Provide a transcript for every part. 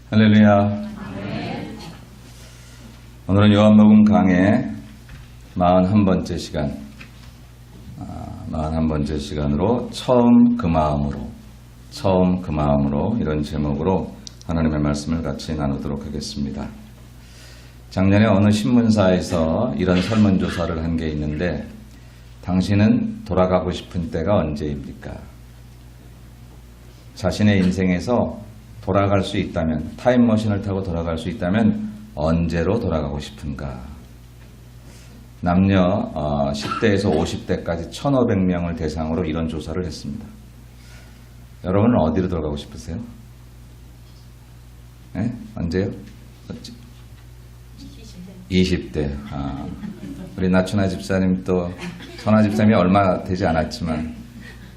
할렐루야. 오늘은 요한복음 강의 41번째 시간, 41번째 시간으로 처음 그 마음으로 이런 제목으로 하나님의 말씀을 같이 나누도록 하겠습니다. 작년에 어느 신문사에서 이런 설문조사를 한 게 있는데, 당신은 돌아가고 싶은 때가 언제입니까? 자신의 인생에서 돌아갈 수 있다면, 타임머신을 타고 돌아갈 수 있다면 언제로 돌아가고 싶은가? 남녀 10대에서 50대까지 1,500명을 대상으로 이런 조사를 했습니다. 여러분은 어디로 돌아가고 싶으세요? 네? 언제요? 20대. 우리 나춘하 집사님 또 선하 집사님이 얼마 되지 않았지만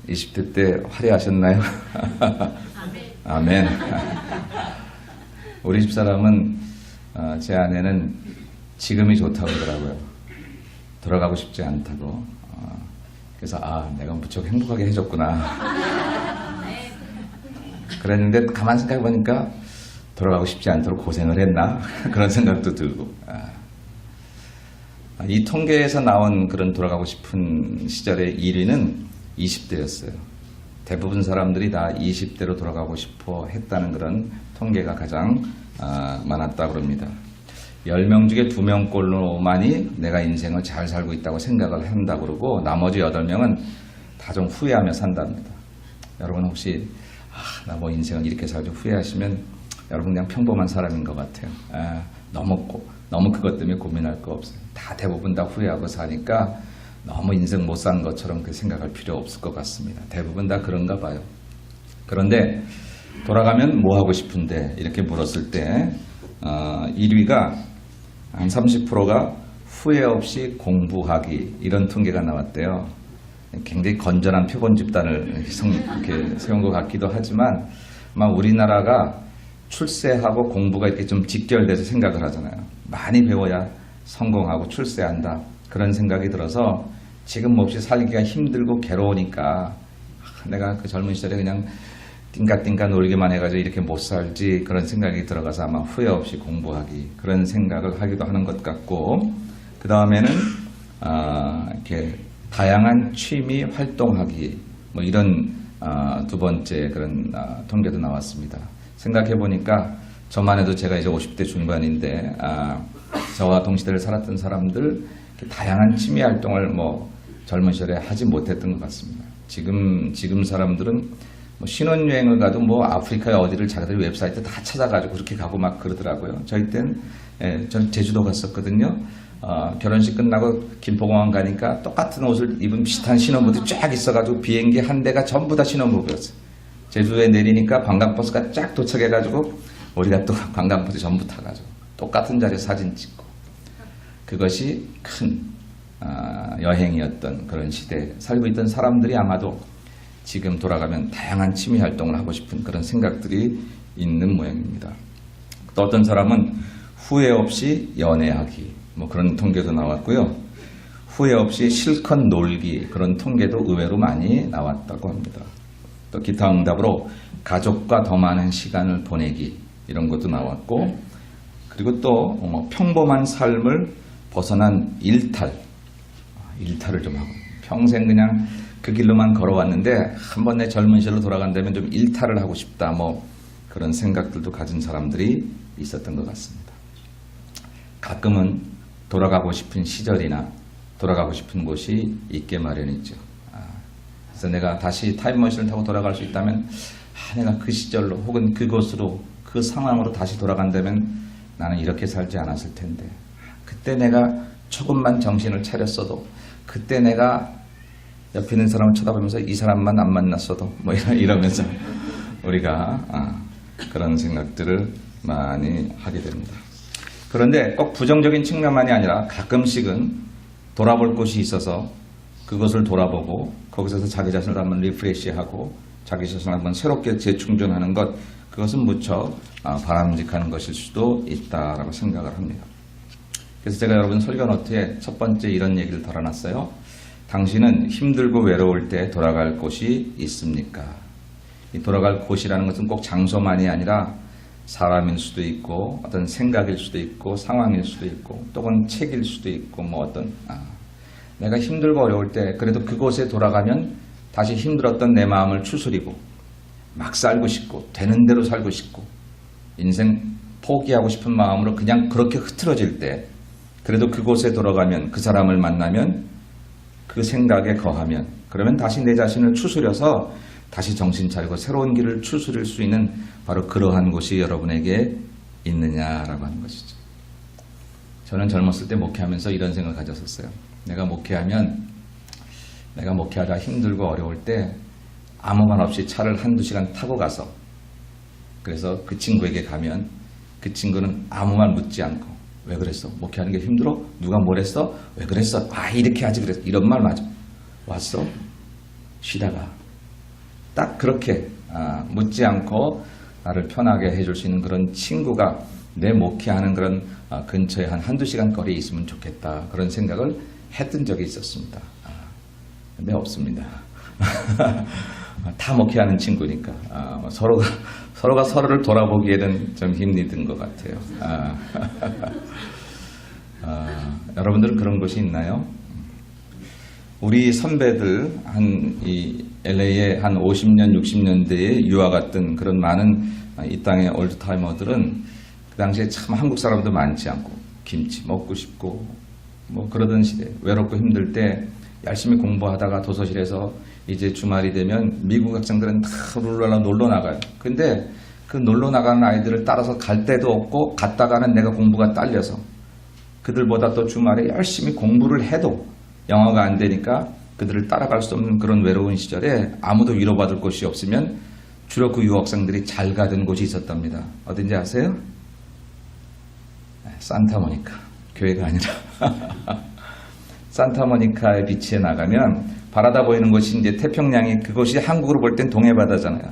20대 때 화려하셨나요? 아멘. 우리 집사람은 제 아내는 지금이 좋다고 그러더라고요. 돌아가고 싶지 않다고. 그래서 내가 무척 행복하게 해줬구나. 그랬는데 가만 생각해 보니까 돌아가고 싶지 않도록 고생을 했나? 그런 생각도 들고. 이 통계에서 나온 그런 돌아가고 싶은 시절의 1위는 20대였어요. 대부분 사람들이 다 20대로 돌아가고 싶어 했다는 그런 통계가 가장 많았다고 합니다. 10명 중에 2명꼴로만이 내가 인생을 잘 살고 있다고 생각을 한다고 그러고, 나머지 8명은 다 좀 후회하며 산답니다. 여러분 혹시 나 뭐 인생을 이렇게 살죠 후회하시면 여러분 그냥 평범한 사람인 것 같아요. 너무 그것 때문에 고민할 거 없어요. 다 대부분 다 후회하고 사니까 너무 인생 못 산 것처럼 그 생각할 필요 없을 것 같습니다. 대부분 다 그런가 봐요. 그런데 돌아가면 뭐 하고 싶은데 이렇게 물었을 때 1위가 한 30%가 후회 없이 공부하기, 이런 통계가 나왔대요. 굉장히 건전한 표본 집단을 이렇게 세운 것 같기도 하지만, 아마 우리나라가 출세하고 공부가 이렇게 좀 직결돼서 생각을 하잖아요. 많이 배워야 성공하고 출세한다, 그런 생각이 들어서 지금 몹시 살기가 힘들고 괴로우니까 내가 그 젊은 시절에 그냥 띵가띵가 놀기만 해가지고 이렇게 못 살지, 그런 생각이 들어가서 아마 후회 없이 공부하기, 그런 생각을 하기도 하는 것 같고, 그 다음에는 이렇게 다양한 취미 활동하기, 뭐 이런 두 번째 그런 통계도 나왔습니다. 생각해 보니까 저만 해도 제가 이제 50대 중반인데 저와 동시대를 살았던 사람들 다양한 취미 활동을 뭐 젊은 시절에 하지 못했던 것 같습니다. 지금 사람들은 뭐 신혼여행을 가도 뭐 아프리카의 어디를 자기들 웹사이트 다 찾아가지고 그렇게 가고 막 그러더라고요. 저희 땐 전 제주도 갔었거든요. 결혼식 끝나고 김포공항 가니까 똑같은 옷을 입은 비슷한 신혼부들이 쫙 있어가지고 비행기 한 대가 전부 다 신혼부부였어요. 제주도에 내리니까 관광버스가 쫙 도착해가지고 우리가 또 관광버스 전부 타가지고 똑같은 자리에 사진 찍고, 그것이 큰 여행이었던 그런 시대에 살고 있던 사람들이 아마도 지금 돌아가면 다양한 취미 활동을 하고 싶은 그런 생각들이 있는 모양입니다. 또 어떤 사람은 후회 없이 연애하기, 뭐 그런 통계도 나왔고요. 후회 없이 실컷 놀기, 그런 통계도 의외로 많이 나왔다고 합니다. 또 기타 응답으로 가족과 더 많은 시간을 보내기, 이런 것도 나왔고, 그리고 또 평범한 삶을 벗어난 일탈을 좀 하고, 평생 그냥 그 길로만 걸어왔는데 한번 내 젊은 시절로 돌아간다면 좀 일탈을 하고 싶다, 뭐 그런 생각들도 가진 사람들이 있었던 것 같습니다. 가끔은 돌아가고 싶은 시절이나 돌아가고 싶은 곳이 있게 마련이죠. 그래서 내가 다시 타임머신을 타고 돌아갈 수 있다면 내가 그 시절로 혹은 그곳으로, 그 상황으로 다시 돌아간다면 나는 이렇게 살지 않았을 텐데, 그때 내가 조금만 정신을 차렸어도, 그때 내가 옆에 있는 사람을 쳐다보면서 이 사람만 안 만났어도, 뭐 이러면서 우리가 그런 생각들을 많이 하게 됩니다. 그런데 꼭 부정적인 측면만이 아니라 가끔씩은 돌아볼 곳이 있어서 그것을 돌아보고 거기서 자기 자신을 한번 리프레시하고 자기 자신을 한번 새롭게 재충전하는 것, 그것은 무척 바람직한 것일 수도 있다라고 생각을 합니다. 그래서 제가 여러분 설교 노트에 첫 번째 이런 얘기를 달아놨어요. 당신은 힘들고 외로울 때 돌아갈 곳이 있습니까? 이 돌아갈 곳이라는 것은 꼭 장소만이 아니라 사람일 수도 있고 어떤 생각일 수도 있고 상황일 수도 있고 또는 책일 수도 있고 뭐 어떤 내가 힘들고 어려울 때 그래도 그곳에 돌아가면 다시 힘들었던 내 마음을 추스리고 막 살고 싶고 되는 대로 살고 싶고 인생 포기하고 싶은 마음으로 그냥 그렇게 흐트러질 때 그래도 그곳에 돌아가면 그 사람을 만나면 그 생각에 거하면 그러면 다시 내 자신을 추스려서 다시 정신 차리고 새로운 길을 추스릴 수 있는 바로 그러한 곳이 여러분에게 있느냐라고 하는 것이죠. 저는 젊었을 때 목회하면서 이런 생각을 가졌었어요. 내가 목회하다 힘들고 어려울 때 아무 말 없이 차를 한두 시간 타고 가서 그래서 그 친구에게 가면 그 친구는 아무 말 묻지 않고 왜 그랬어? 목회하는 게 힘들어? 누가 뭘 했어? 왜 그랬어? 이렇게 하지 그랬어. 이런 말 맞아. 왔어? 쉬다가 딱 그렇게 묻지 않고 나를 편하게 해줄 수 있는 그런 친구가 내 목회하는 그런 근처에 한두 시간 거리에 있으면 좋겠다. 그런 생각을 했던 적이 있었습니다. 근데 없습니다. 다 목회하는 친구니까 서로가 서로를 돌아보기에는 좀 힘이 든 것 같아요. 여러분들은 그런 곳이 있나요? 우리 선배들 이 LA에 한 50년, 60년대에 유학 갔던 그런 많은 이 땅의 올드타이머들은 그 당시에 참 한국 사람도 많지 않고 김치 먹고 싶고 뭐 그러던 시대 외롭고 힘들 때 열심히 공부하다가 도서실에서 이제 주말이 되면 미국 학생들은 다 놀러 나가요. 근데 그 놀러 나가는 아이들을 따라서 갈 데도 없고 갔다가는 내가 공부가 딸려서 그들보다 또 주말에 열심히 공부를 해도 영어가 안 되니까 그들을 따라갈 수 없는 그런 외로운 시절에 아무도 위로받을 곳이 없으면 주로 그 유학생들이 잘 가던 곳이 있었답니다. 어딘지 아세요? 산타모니카. 교회가 아니라 산타모니카의 비치에 나가면 바라다 보이는 곳이 이제 태평양이 그곳이 한국으로 볼 땐 동해바다잖아요.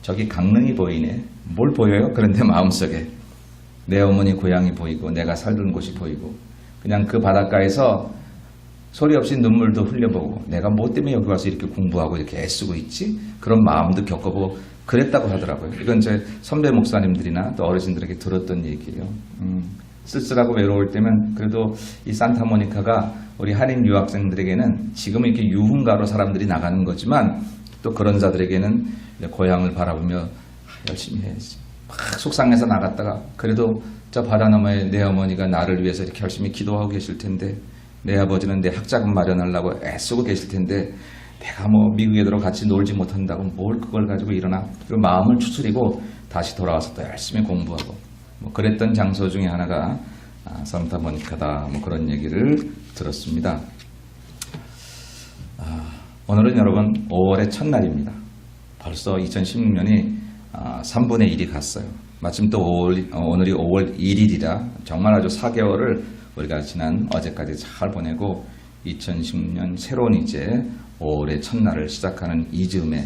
저기 강릉이 보이네. 뭘 보여요? 그런데 마음속에 내 어머니 고향이 보이고 내가 살던 곳이 보이고 그냥 그 바닷가에서 소리 없이 눈물도 흘려보고 내가 뭐 때문에 여기 와서 이렇게 공부하고 이렇게 애쓰고 있지? 그런 마음도 겪어보고 그랬다고 하더라고요. 이건 제 선배 목사님들이나 또 어르신들에게 들었던 얘기예요. 쓸쓸하고 외로울 때면 그래도 이 산타모니카가 우리 한인 유학생들에게는 지금 이렇게 유흥가로 사람들이 나가는 거지만 또 그런 자들에게는 고향을 바라보며 열심히 해야지. 막 속상해서 나갔다가 그래도 저 바다 너머에 내 어머니가 나를 위해서 이렇게 열심히 기도하고 계실 텐데 내 아버지는 내 학자금 마련하려고 애쓰고 계실 텐데 내가 뭐 미국 애들하고 같이 놀지 못한다고 뭘 그걸 가지고 일어나. 그 마음을 추스리고 다시 돌아와서 또 열심히 공부하고 뭐 그랬던 장소 중에 하나가 산타모니카다. 뭐 그런 얘기를 들었습니다. 오늘은 여러분 5월의 첫날입니다. 벌써 2016년이 3분의 1이 갔어요. 마침 또 오늘이 5월 1일이라 정말 아주 4개월을 우리가 지난 어제까지 잘 보내고 2016년 새로운 이제 5월의 첫날을 시작하는 이 즈음에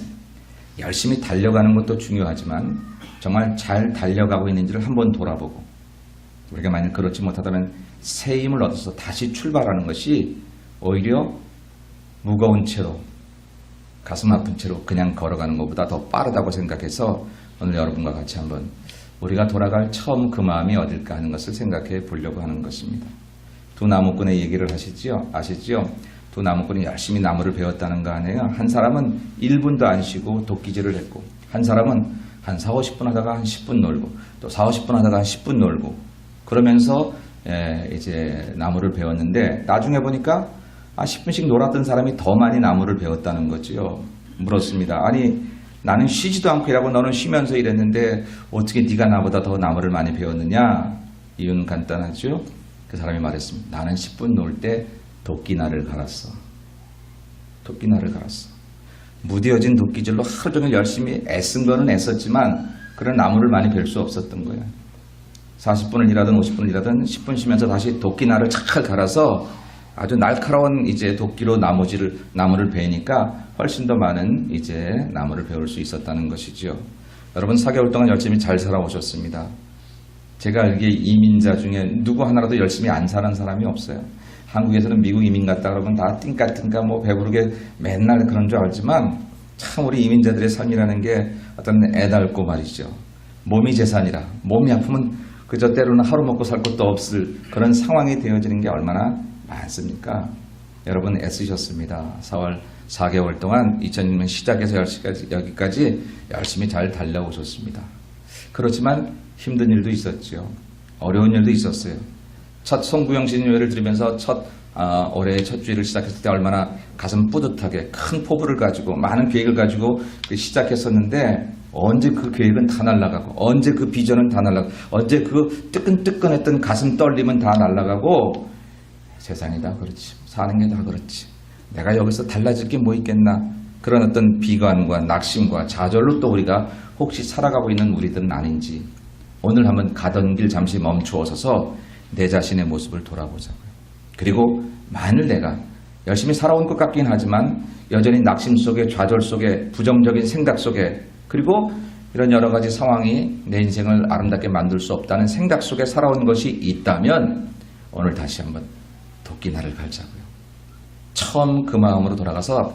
열심히 달려가는 것도 중요하지만 정말 잘 달려가고 있는지를 한번 돌아보고 우리가 만약 그렇지 못하다면 새 힘을 얻어서 다시 출발하는 것이 오히려 무거운 채로 가슴 아픈 채로 그냥 걸어가는 것보다 더 빠르다고 생각해서 오늘 여러분과 같이 한번 우리가 돌아갈 처음 그 마음이 어딜까 하는 것을 생각해 보려고 하는 것입니다. 두 나무꾼의 얘기를 아시지요? 두 나무꾼이 열심히 나무를 베었다는 거 아니에요? 한 사람은 1분도 안 쉬고 도끼질을 했고 한 사람은 한 4, 50분 하다가 한 10분 놀고 또 4, 50분 하다가 한 10분 놀고 그러면서 이제 나무를 베었는데 나중에 보니까 10분씩 놀았던 사람이 더 많이 나무를 베었다는 거지요. 물었습니다. 아니 나는 쉬지도 않고 일하고 너는 쉬면서 일했는데 어떻게 네가 나보다 더 나무를 많이 베었느냐? 이유는 간단하죠. 그 사람이 말했습니다. 나는 10분 놀 때 도끼날을 갈았어. 도끼날을 갈았어. 무뎌진 도끼질로 하루 종일 열심히 애쓴 거는 애썼지만 그런 나무를 많이 벨 수 없었던 거예요. 40분을 일하든 50분을 일하든 10분 쉬면서 다시 도끼날을 잘 갈아서 아주 날카로운 이제 도끼로 나무를 베니까 훨씬 더 많은 이제 나무를 베울 수 있었다는 것이죠. 여러분 4개월 동안 열심히 잘 살아오셨습니다. 제가 알기에 이민자 중에 누구 하나라도 열심히 안 사는 사람이 없어요. 한국에서는 미국 이민 갔다 그러면 다 띵까띵까 뭐 배부르게 맨날 그런 줄 알지만 참 우리 이민자들의 삶이라는 게 어떤 애달고 말이죠. 몸이 재산이라 몸이 아프면 그저 때로는 하루 먹고 살 것도 없을 그런 상황이 되어지는 게 얼마나 많습니까? 여러분 애쓰셨습니다. 4월 4개월 동안 2006년 시작해서 여기까지 열심히 잘 달려오셨습니다. 그렇지만 힘든 일도 있었죠. 어려운 일도 있었어요. 첫 송구영신 예배를 드리면서 올해의 첫 주일을 시작했을 때 얼마나 가슴 뿌듯하게 큰 포부를 가지고 많은 계획을 가지고 시작했었는데 언제 그 계획은 다 날아가고 언제 그 비전은 다 날아가고 언제 그 뜨끈뜨끈했던 가슴 떨림은 다 날아가고 세상이 다 그렇지. 사는 게 다 그렇지. 내가 여기서 달라질 게 뭐 있겠나. 그런 어떤 비관과 낙심과 좌절로 또 우리가 혹시 살아가고 있는 우리들은 아닌지 오늘 한번 가던 길 잠시 멈추어 서서 내 자신의 모습을 돌아보자고요. 그리고 만일 내가 열심히 살아온 것 같긴 하지만 여전히 낙심 속에 좌절 속에 부정적인 생각 속에 그리고 이런 여러 가지 상황이 내 인생을 아름답게 만들 수 없다는 생각 속에 살아온 것이 있다면 오늘 다시 한번 도끼날을 갈자고요. 처음 그 마음으로 돌아가서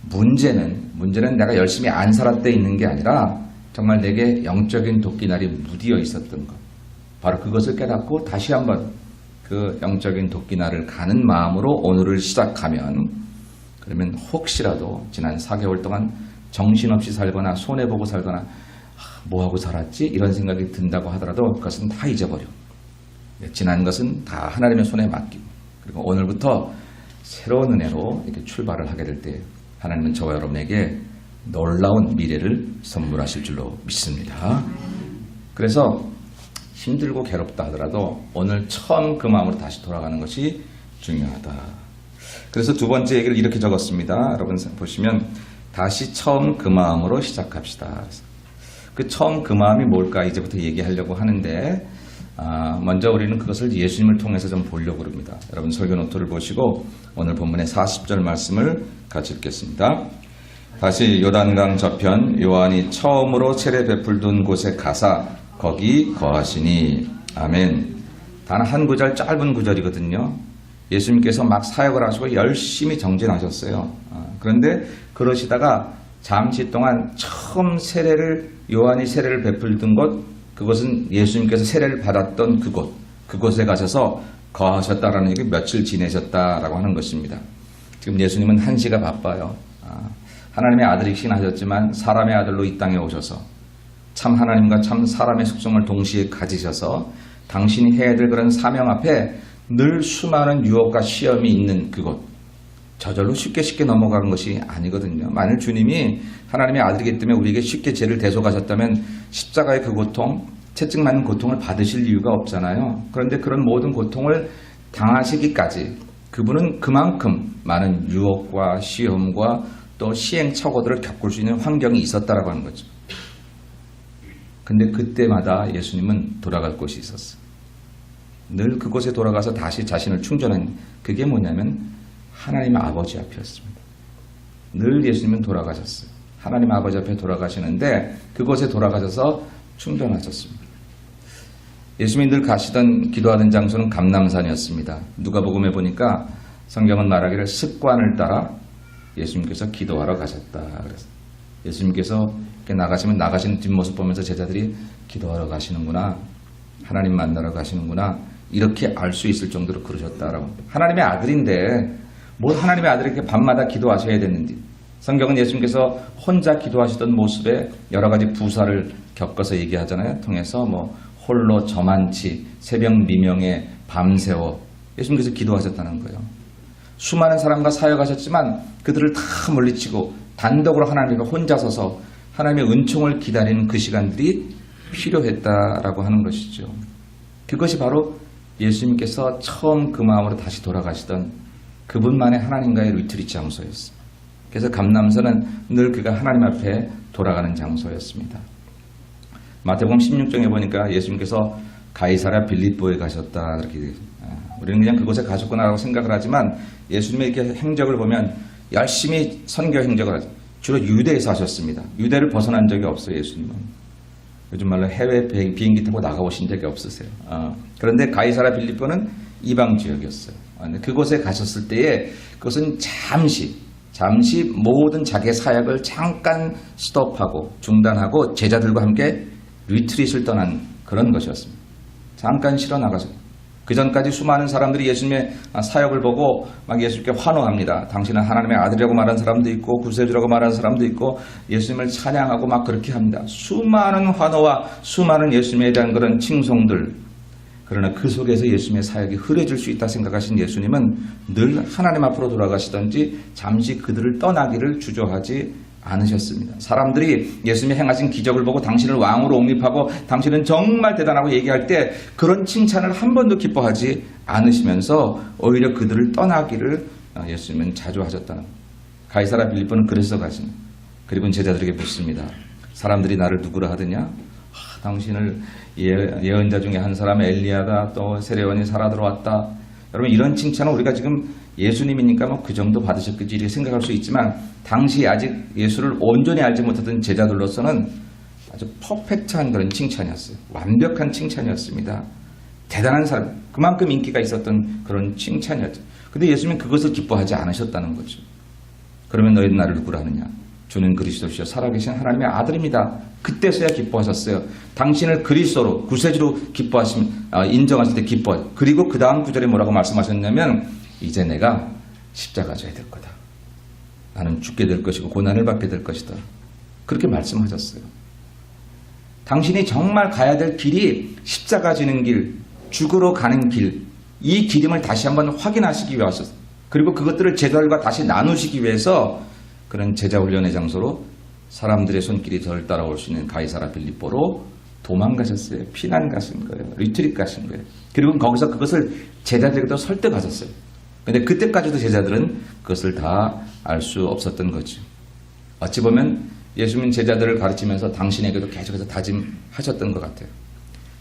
문제는 내가 열심히 안 살았대 있는 게 아니라 정말 내게 영적인 도끼날이 무디어 있었던 것. 바로 그것을 깨닫고 다시 한번 그 영적인 도끼날을 가는 마음으로 오늘을 시작하면 그러면 혹시라도 지난 4개월 동안 정신없이 살거나 손해보고 살거나 뭐하고 살았지? 이런 생각이 든다고 하더라도 그것은 다 잊어버려. 지난 것은 다 하나님의 손에 맡기고 그리고 오늘부터 새로운 은혜로 이렇게 출발을 하게 될 때 하나님은 저와 여러분에게 놀라운 미래를 선물하실 줄로 믿습니다. 그래서 힘들고 괴롭다 하더라도 오늘 처음 그 마음으로 다시 돌아가는 것이 중요하다. 그래서 두 번째 얘기를 이렇게 적었습니다. 여러분 보시면 다시 처음 그 마음으로 시작합시다. 그 처음 그 마음이 뭘까 이제부터 얘기하려고 하는데 먼저 우리는 그것을 예수님을 통해서 좀 보려고 합니다. 여러분 설교 노트를 보시고 오늘 본문의 40절 말씀을 같이 읽겠습니다. 다시 요단강 저편 요한이 처음으로 세례 베풀던 곳에 가사 거기 거하시니 아멘. 단 한 구절 짧은 구절이거든요. 예수님께서 막 사역을 하시고 열심히 정진하셨어요. 그런데 그러시다가 잠시 동안 처음 요한이 세례를 베풀던 곳 그것은 예수님께서 세례를 받았던 그곳에 가셔서 거하셨다라는 얘기 며칠 지내셨다라고 하는 것입니다. 지금 예수님은 한시가 바빠요. 하나님의 아들이시긴 하셨지만 사람의 아들로 이 땅에 오셔서 참 하나님과 참 사람의 속성을 동시에 가지셔서 당신이 해야 될 그런 사명 앞에 늘 수많은 유혹과 시험이 있는 그곳 저절로 쉽게 넘어가는 것이 아니거든요. 만일 주님이 하나님의 아들이기 때문에 우리에게 쉽게 죄를 대속하셨다면 십자가의 그 고통, 채찍맞는 고통을 받으실 이유가 없잖아요. 그런데 그런 모든 고통을 당하시기까지 그분은 그만큼 많은 유혹과 시험과 또 시행착오들을 겪을 수 있는 환경이 있었다라고 하는 거죠. 근데 그때마다 예수님은 돌아갈 곳이 있었어요. 늘 그곳에 돌아가서 다시 자신을 충전한 그게 뭐냐면 하나님 아버지 앞이었습니다. 늘 예수님은 돌아가셨어요. 하나님 아버지 앞에 돌아가시는데 그곳에 돌아가셔서 충전하셨습니다. 예수님이 늘 가시던 기도하던 장소는 감람산이었습니다. 누가복음에 보니까 성경은 말하기를 습관을 따라 예수님께서 기도하러 가셨다. 그래서 예수님께서 이렇게 나가시는 뒷모습 보면서 제자들이 기도하러 가시는구나. 하나님 만나러 가시는구나. 이렇게 알 수 있을 정도로 그러셨다라고. 하나님의 아들인데 뭘 하나님의 아들에게 밤마다 기도하셔야 됐는지. 성경은 예수님께서 혼자 기도하시던 모습에 여러 가지 부사를 겪어서 얘기하잖아요. 통해서 홀로 저만치 새벽 미명에 밤새워 예수님께서 기도하셨다는 거예요. 수많은 사람과 사역하셨지만 그들을 다 물리치고 단독으로 하나님과 혼자 서서 하나님의 은총을 기다리는 그 시간들이 필요했다라고 하는 것이죠. 그것이 바로 예수님께서 처음 그 마음으로 다시 돌아가시던 그분만의 하나님과의 리트리트 장소였어요. 그래서 감람산은 늘 그가 하나님 앞에 돌아가는 장소였습니다. 마태복음 16장에 보니까 예수님께서 가이사랴 빌립보에 가셨다 그렇게 우리는 그냥 그곳에 가셨구나라고 생각을 하지만 예수님의 이렇게 행적을 보면 열심히 선교 행적을 하죠. 주로 유대에서 하셨습니다. 유대를 벗어난 적이 없어요. 예수님은. 요즘 말로 해외 비행기 타고 나가보신 적이 없으세요. 그런데 가이사랴 빌립보는 이방 지역이었어요. 그곳에 가셨을 때에 그것은 잠시 모든 자기의 사역을 잠깐 스톱하고 중단하고 제자들과 함께 리트릿을 떠난 그런 것이었습니다. 잠깐 쉬러 나가서 그 전까지 수많은 사람들이 예수님의 사역을 보고 막 예수님께 환호합니다. 당신은 하나님의 아들이라고 말하는 사람도 있고 구세주라고 말하는 사람도 있고 예수님을 찬양하고 막 그렇게 합니다. 수많은 환호와 수많은 예수님에 대한 그런 칭송들. 그러나 그 속에서 예수님의 사역이 흐려질 수 있다 생각하신 예수님은 늘 하나님 앞으로 돌아가시던지 잠시 그들을 떠나기를 주저하지 않으셨습니다. 사람들이 예수님이 행하신 기적을 보고 당신을 왕으로 옹립하고 당신은 정말 대단하고 얘기할 때 그런 칭찬을 한 번도 기뻐하지 않으시면서 오히려 그들을 떠나기를 예수님은 자주 하셨다는 거예요. 가이사랴 빌립보는 그래서 가십니다. 그리고 제자들에게 묻습니다. 사람들이 나를 누구라 하더냐? 당신을 예언자 중에 한 사람 엘리야가 또 세례원이 살아 들어왔다. 여러분 이런 칭찬은 우리가 지금 예수님이니까 뭐 그 정도 받으셨겠지 이렇게 생각할 수 있지만 당시 아직 예수를 온전히 알지 못하던 제자들로서는 아주 퍼펙트한 그런 칭찬이었어요. 완벽한 칭찬이었습니다. 대단한 사람, 그만큼 인기가 있었던 그런 칭찬이었죠. 근데 예수님은 그것을 기뻐하지 않으셨다는 거죠. 그러면 너희는 나를 누구라 하느냐? 주는 그리스도시요 살아계신 하나님의 아들입니다. 그때서야 기뻐하셨어요. 당신을 그리스도로 구세주로 인정하실 때 기뻐하죠. 그리고 그 다음 구절에 뭐라고 말씀하셨냐면 이제 내가 십자가 져야 될 거다. 나는 죽게 될 것이고 고난을 받게 될 것이다. 그렇게 말씀하셨어요. 당신이 정말 가야 될 길이 십자가 지는 길, 죽으러 가는 길, 이 기름을 다시 한번 확인하시기 위해서 그리고 그것들을 제자들과 다시 나누시기 위해서 그런 제자훈련의 장소로 사람들의 손길이 덜 따라올 수 있는 가이사랴 빌립보로 도망가셨어요. 피난 가신 거예요. 리트릿 가신 거예요. 그리고 거기서 그것을 제자들에게도 설득하셨어요. 그런데 그때까지도 제자들은 그것을 다 알 수 없었던 거죠. 어찌 보면 예수님 제자들을 가르치면서 당신에게도 계속해서 다짐하셨던 것 같아요.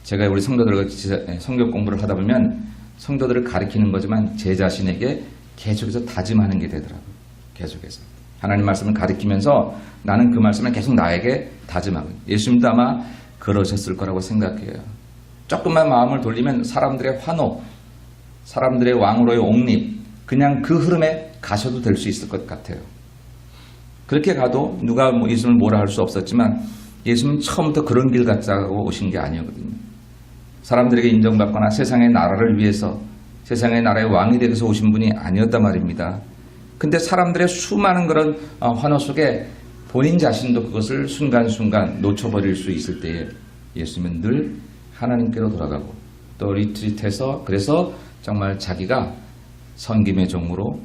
제가 우리 성도들과 성경 공부를 하다 보면 성도들을 가르치는 거지만 제 자신에게 계속해서 다짐하는 게 되더라고요. 계속해서. 하나님 말씀을 가르치면서 나는 그 말씀을 계속 나에게 다짐하고 예수님도 아마 그러셨을 거라고 생각해요. 조금만 마음을 돌리면 사람들의 환호, 사람들의 왕으로의 옹립 그냥 그 흐름에 가셔도 될 수 있을 것 같아요. 그렇게 가도 누가 예수님을 뭐라 할 수 없었지만 예수님은 처음부터 그런 길 갖자고 오신 게 아니었거든요. 사람들에게 인정받거나 세상의 나라를 위해서 세상의 나라의 왕이 되기 위해서 오신 분이 아니었단 말입니다. 근데 사람들의 수많은 그런 환호 속에 본인 자신도 그것을 순간순간 놓쳐버릴 수 있을 때에 예수님은 늘 하나님께로 돌아가고 또 리트릿해서 그래서 정말 자기가 섬김의 종으로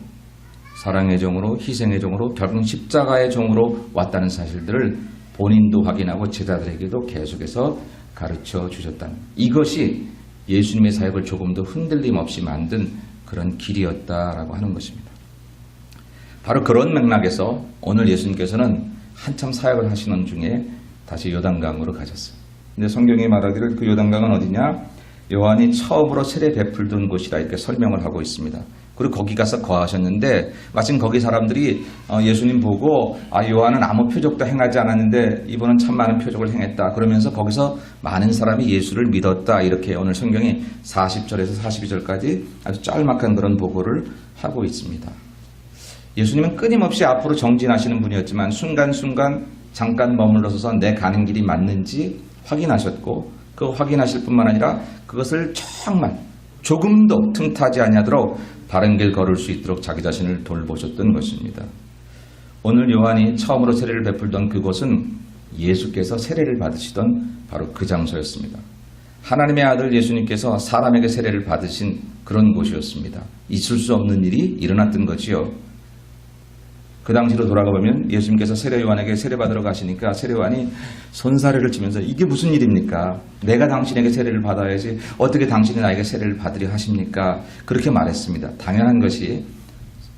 사랑의 종으로 희생의 종으로 결국 십자가의 종으로 왔다는 사실들을 본인도 확인하고 제자들에게도 계속해서 가르쳐 주셨다는 이것이 예수님의 사역을 조금 더 흔들림 없이 만든 그런 길이었다라고 하는 것입니다. 바로 그런 맥락에서 오늘 예수님께서는 한참 사역을 하시는 중에 다시 요단강으로 가셨어요. 근데 성경이 말하기를 그 요단강은 어디냐? 요한이 처음으로 세례 베풀던 곳이라 이렇게 설명을 하고 있습니다. 그리고 거기 가서 거하셨는데 마침 거기 사람들이 예수님 보고 요한은 아무 표적도 행하지 않았는데 이분은 참 많은 표적을 행했다. 그러면서 거기서 많은 사람이 예수를 믿었다. 이렇게 오늘 성경이 40절에서 42절까지 아주 짤막한 그런 보고를 하고 있습니다. 예수님은 끊임없이 앞으로 정진하시는 분이었지만 순간순간 잠깐 머물러서서 내 가는 길이 맞는지 확인하셨고 그 확인하실 뿐만 아니라 그것을 정말 조금도 틈타지 아니하도록 바른 길 걸을 수 있도록 자기 자신을 돌보셨던 것입니다. 오늘 요한이 처음으로 세례를 베풀던 그곳은 예수께서 세례를 받으시던 바로 그 장소였습니다. 하나님의 아들 예수님께서 사람에게 세례를 받으신 그런 곳이었습니다. 있을 수 없는 일이 일어났던 거지요. 그 당시로 돌아가 보면 예수님께서 세례 요한에게 세례 받으러 가시니까 세례 요한이 손사래를 치면서 이게 무슨 일입니까? 내가 당신에게 세례를 받아야지 어떻게 당신이 나에게 세례를 받으려 하십니까? 그렇게 말했습니다. 당연한 것이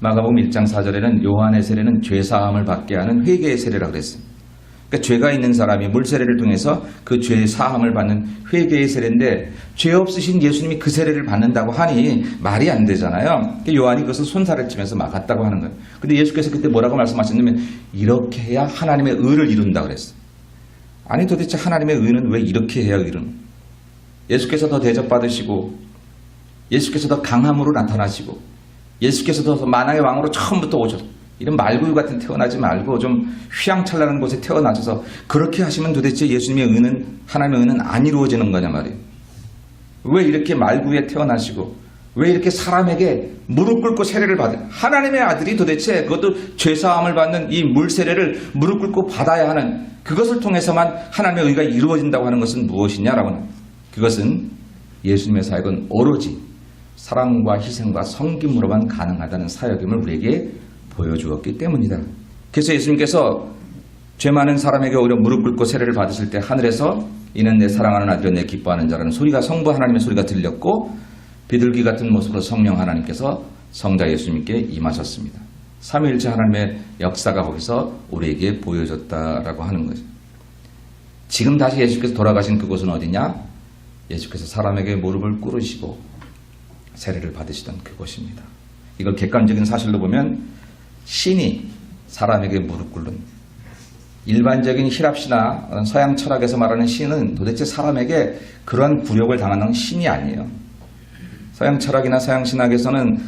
마가복음 1장 4절에는 요한의 세례는 죄사함을 받게 하는 회개의 세례라고 그랬습니다. 그러니까 죄가 있는 사람이 물세례를 통해서 그 죄의 사함을 받는 회개의 세례인데 죄 없으신 예수님이 그 세례를 받는다고 하니 말이 안 되잖아요. 그러니까 요한이 그것을 손살을 치면서 막았다고 하는 거예요. 근데 예수께서 그때 뭐라고 말씀하셨냐면 이렇게 해야 하나님의 의를 이룬다 그랬어요. 아니 도대체 하나님의 의는 왜 이렇게 해야 이루는? 예수께서 더 대접받으시고 예수께서 더 강함으로 나타나시고 예수께서 더 만왕의 왕으로 처음부터 오셔서 이런 말구유 같은 태어나지 말고 좀 휘황찬란한 곳에 태어나셔서 그렇게 하시면 도대체 예수님의 은은, 하나님의 은은 안 이루어지는 거냐 말이에요. 왜 이렇게 말구유에 태어나시고 왜 이렇게 사람에게 무릎 꿇고 세례를 받아요? 하나님의 아들이 도대체 그것도 죄사함을 받는 이 물 세례를 무릎 꿇고 받아야 하는 그것을 통해서만 하나님의 의가 이루어진다고 하는 것은 무엇이냐라고 하는, 그것은 예수님의 사역은 오로지 사랑과 희생과 섬김으로만 가능하다는 사역임을 우리에게 보여주었기 때문이다. 그래서 예수님께서 죄 많은 사람에게 오히려 무릎 꿇고 세례를 받으실 때 하늘에서 이는 내 사랑하는 아들이요 내 기뻐하는 자라는 소리가, 성부 하나님의 소리가 들렸고 비둘기 같은 모습으로 성령 하나님께서 성자 예수님께 임하셨습니다. 삼위일체 하나님의 역사가 거기서 우리에게 보여졌다라고 하는 거죠. 지금 다시 예수께서 돌아가신 그곳은 어디냐? 예수께서 사람에게 무릎을 꿇으시고 세례를 받으시던 그곳입니다. 이걸 객관적인 사실로 보면 신이 사람에게 무릎 꿇는, 일반적인 힐랍시나 서양 철학에서 말하는 신은 도대체 사람에게 그러한 굴욕을 당하는 신이 아니에요. 서양 철학이나 서양 신학에서는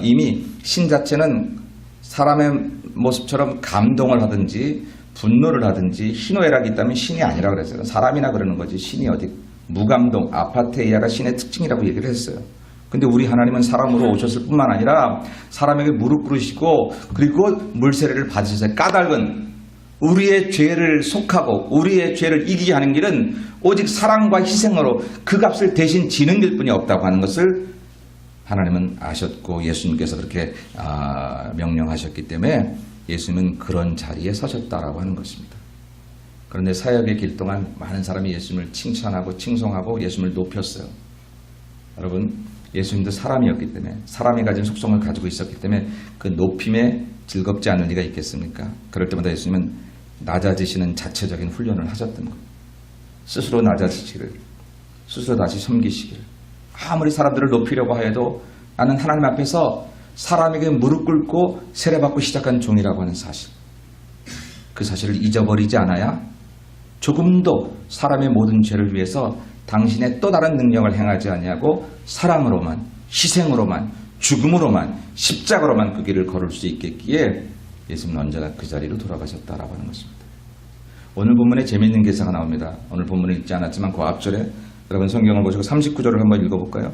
이미 신 자체는 사람의 모습처럼 감동을 하든지 분노를 하든지 희노애락이 있다면 신이 아니라 그랬어요. 사람이나 그러는 거지 신이 어디 무감동, 아파테이아가 신의 특징이라고 얘기를 했어요. 근데 우리 하나님은 사람으로 오셨을 뿐만 아니라 사람에게 무릎 꿇으시고 그리고 물세례를 받으셔서 까닭은 우리의 죄를 속하고 우리의 죄를 이기게 하는 길은 오직 사랑과 희생으로 그 값을 대신 지는 길뿐이 없다고 하는 것을 하나님은 아셨고 예수님께서 그렇게 명령하셨기 때문에 예수님은 그런 자리에 서셨다라고 하는 것입니다. 그런데 사역의 길 동안 많은 사람이 예수님을 칭찬하고 칭송하고 예수님을 높였어요. 여러분, 예수님도 사람이었기 때문에, 사람이 가진 속성을 가지고 있었기 때문에 그 높임에 즐겁지 않을 리가 있겠습니까? 그럴 때마다 예수님은 낮아지시는 자체적인 훈련을 하셨던 거예요. 스스로 낮아지시기를, 스스로 다시 섬기시기를. 아무리 사람들을 높이려고 하여도 나는 하나님 앞에서 사람에게 무릎 꿇고 세례받고 시작한 종이라고 하는 사실, 그 사실을 잊어버리지 않아야 조금도 사람의 모든 죄를 위해서 당신의 또 다른 능력을 행하지 아니하고 사랑으로만, 희생으로만, 죽음으로만, 십자가로만 그 길을 걸을 수 있겠기에 예수님은 언제나 그 자리로 돌아가셨다라고 하는 것입니다. 오늘 본문에 재미있는 기사가 나옵니다. 오늘 본문을 읽지 않았지만 그 앞절에 여러분 성경을 보시고 39절을 한번 읽어볼까요?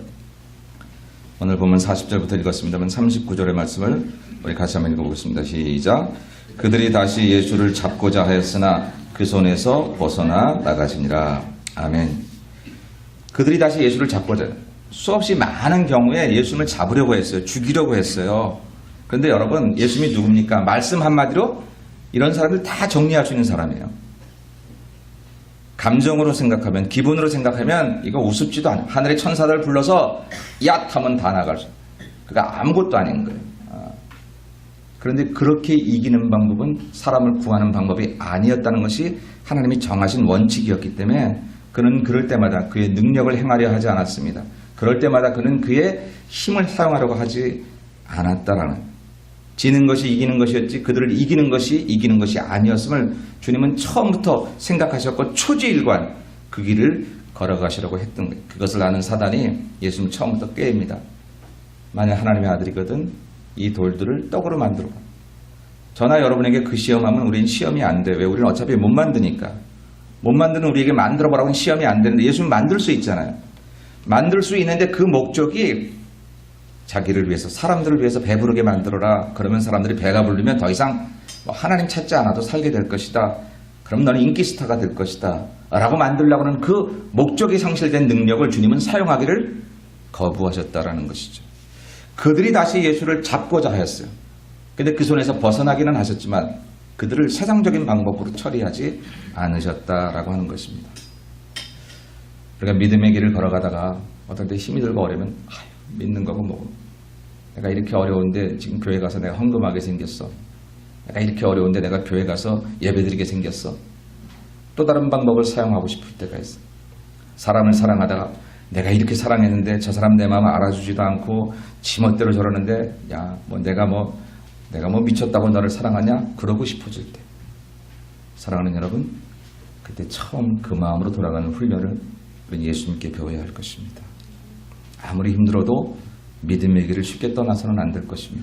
오늘 본문 40절부터 읽었습니다만 39절의 말씀을 우리 같이 한번 읽어보겠습니다. 시작. 그들이 다시 예수를 잡고자 하였으나 그 손에서 벗어나 나가시니라. 아멘. 그들이 다시 예수를 잡고자, 수없이 많은 경우에 예수님을 잡으려고 했어요. 죽이려고 했어요. 그런데 여러분, 예수님이 누굽니까? 말씀 한마디로 이런 사람들 다 정리할 수 있는 사람이에요. 감정으로 생각하면, 기분으로 생각하면 이거 우습지도 않아요. 하늘의 천사들 불러서 얏 하면 다 나갈 수 있어요. 그러니까 아무것도 아닌 거예요. 그런데 그렇게 이기는 방법은 사람을 구하는 방법이 아니었다는 것이 하나님이 정하신 원칙이었기 때문에 그는 그럴 때마다 그의 능력을 행하려 하지 않았습니다. 그럴 때마다 그는 그의 힘을 사용하려고 하지 않았다라는, 지는 것이 이기는 것이었지 그들을 이기는 것이 아니었음을 주님은 처음부터 생각하셨고 초지일관 그 길을 걸어가시려고 했던 거예요. 그것을 아는 사단이 예수님 처음부터 꾀입니다. 만약 하나님의 아들이거든 이 돌들을 떡으로 만들어. 저나 여러분에게 그 시험하면 우리는 시험이 안 돼. 왜? 우리는 어차피 못 만드니까. 못 만드는 우리에게 만들어 보라고 하면 시험이 안 되는데 예수님 만들 수 있잖아요. 만들 수 있는데 그 목적이 자기를 위해서, 사람들을 위해서 배부르게 만들어라. 그러면 사람들이 배가 부르면 더 이상 하나님 찾지 않아도 살게 될 것이다. 그럼 너는 인기 스타가 될 것이다. 라고 만들려고 하는 그 목적이 상실된 능력을 주님은 사용하기를 거부하셨다라는 것이죠. 그들이 다시 예수를 잡고자 하였어요. 근데 그 손에서 벗어나기는 하셨지만 그들을 세상적인 방법으로 처리하지 않으셨다라고 하는 것입니다. 우리가 믿음의 길을 걸어가다가 어떨 때 힘이 들고 어려면 믿는 거고 뭐고, 내가 이렇게 어려운데 지금 교회 가서 내가 헌금하게 생겼어. 내가 이렇게 어려운데 내가 교회 가서 예배드리게 생겼어. 또 다른 방법을 사용하고 싶을 때가 있어. 사람을 사랑하다가 내가 이렇게 사랑했는데 저 사람 내 마음을 알아주지도 않고 지멋대로 저러는데 내가 미쳤다고 너를 사랑하냐? 그러고 싶어질 때, 사랑하는 여러분, 그때 처음 그 마음으로 돌아가는 훈련을 우리 예수님께 배워야 할 것입니다. 아무리 힘들어도 믿음의 길을 쉽게 떠나서는 안 될 것이며,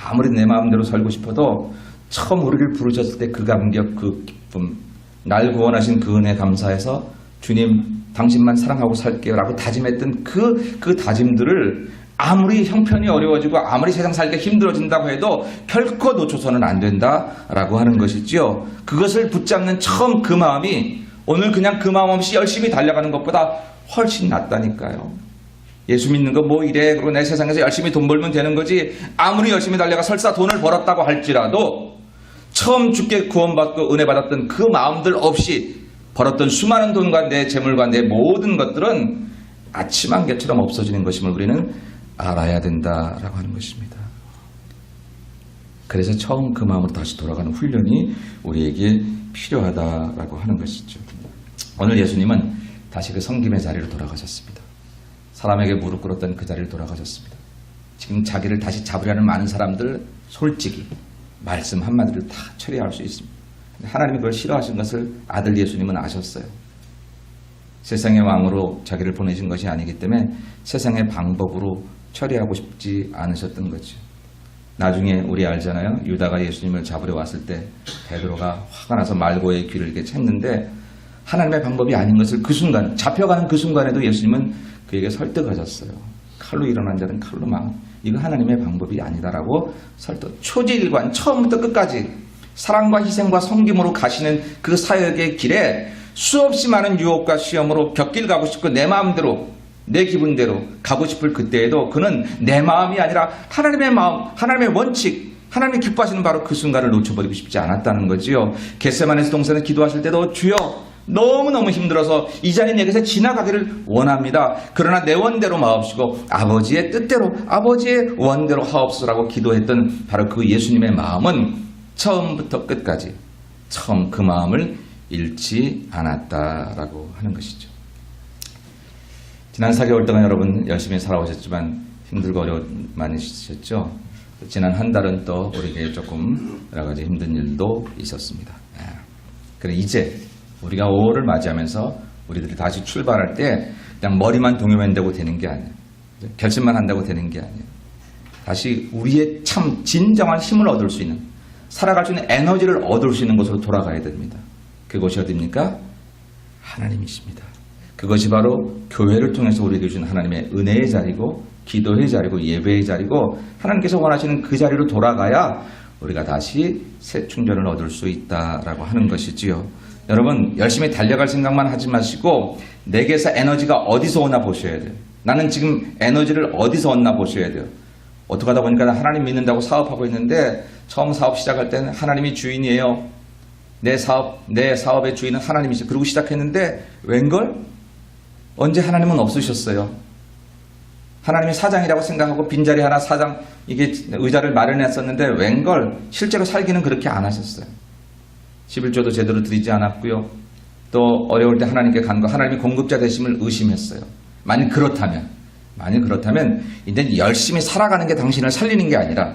아무리 내 마음대로 살고 싶어도 처음 우리를 부르셨을 때 그 감격, 그 기쁨, 날 구원하신 그 은혜 감사해서 주님 당신만 사랑하고 살게요 라고 다짐했던 그 다짐들을 아무리 형편이 어려워지고 아무리 세상 살기가 힘들어진다고 해도 결코 놓쳐서는 안 된다라고 하는 것이지요. 그것을 붙잡는 처음 그 마음이 오늘 그냥 그 마음 없이 열심히 달려가는 것보다 훨씬 낫다니까요. 예수 믿는 거 뭐 이래, 그리고 내 세상에서 열심히 돈 벌면 되는 거지, 아무리 열심히 달려가 설사 돈을 벌었다고 할지라도 처음 주께 구원받고 은혜 받았던 그 마음들 없이 벌었던 수많은 돈과 내 재물과 내 모든 것들은 아침 안개처럼 없어지는 것임을 우리는 알아야 된다라고 하는 것입니다. 그래서 처음 그 마음으로 다시 돌아가는 훈련이 우리에게 필요하다라고 하는 것이죠. 오늘 예수님은 다시 그 섬김의 자리로 돌아가셨습니다. 사람에게 무릎 꿇었던 그 자리를 돌아가셨습니다. 지금 자기를 다시 잡으려는 많은 사람들 솔직히 말씀 한마디를 다 처리할 수 있습니다. 하나님이 그걸 싫어하신 것을 아들 예수님은 아셨어요. 세상의 왕으로 자기를 보내신 것이 아니기 때문에 세상의 방법으로 처리하고 싶지 않으셨던 거죠. 나중에 우리 알잖아요. 유다가 예수님을 잡으려 왔을 때 베드로가 화가 나서 말고의 귀를 이렇게 챘는데 하나님의 방법이 아닌 것을 그 순간, 잡혀가는 그 순간에도 예수님은 그에게 설득하셨어요. 칼로 일어난 자는 칼로 망. 이거 하나님의 방법이 아니다라고 설득. 초지일관 처음부터 끝까지 사랑과 희생과 섬김으로 가시는 그 사역의 길에 수없이 많은 유혹과 시험으로 곁길 가고 싶고 내 마음대로 내 기분대로 가고 싶을 그때에도 그는 내 마음이 아니라 하나님의 마음, 하나님의 원칙, 하나님이 기뻐하시는 바로 그 순간을 놓쳐버리고 싶지 않았다는 거지요. 겟세마네 동산에 기도하실 때도 주여 너무너무 힘들어서 이 자리 내게서 지나가기를 원합니다. 그러나 내 원대로 마옵시고 아버지의 뜻대로 아버지의 원대로 하옵소서라고 기도했던 바로 그 예수님의 마음은 처음부터 끝까지 처음 그 마음을 잃지 않았다라고 하는 것이죠. 지난 4개월 동안 여러분 열심히 살아오셨지만 힘들고 어려움 많으셨죠. 지난 한 달은 또 우리에게 조금 여러 가지 힘든 일도 있었습니다. 그래 이제 우리가 5월을 맞이하면서 우리들이 다시 출발할 때 그냥 머리만 동요면 되고 되는 게 아니에요. 결심만 한다고 되는 게 아니에요. 다시 우리의 참 진정한 힘을 얻을 수 있는, 살아갈 수 있는 에너지를 얻을 수 있는 곳으로 돌아가야 됩니다. 그곳이 어디입니까? 하나님이십니다. 그것이 바로 교회를 통해서 우리에게 주신 하나님의 은혜의 자리고 기도의 자리고 예배의 자리고 하나님께서 원하시는 그 자리로 돌아가야 우리가 다시 새 충전을 얻을 수 있다라고 하는 것이지요. 여러분 열심히 달려갈 생각만 하지 마시고 내게서 에너지가 어디서 오나 보셔야 돼요. 나는 지금 에너지를 어디서 얻나 보셔야 돼요. 어떻게 하다 보니까 하나님 믿는다고 사업하고 있는데 처음 사업 시작할 때는 하나님이 주인이에요. 내 사업의 주인은 하나님이시죠. 그러고 시작했는데 웬걸? 언제 하나님은 없으셨어요. 하나님이 사장이라고 생각하고 빈자리 하나 사장 이게 의자를 마련했었는데 웬걸? 실제로 살기는 그렇게 안 하셨어요. 11조도 제대로 드리지 않았고요. 또 어려울 때 하나님께 간 거 하나님이 공급자 되심을 의심했어요. 만약 그렇다면 이제 열심히 살아가는 게 당신을 살리는 게 아니라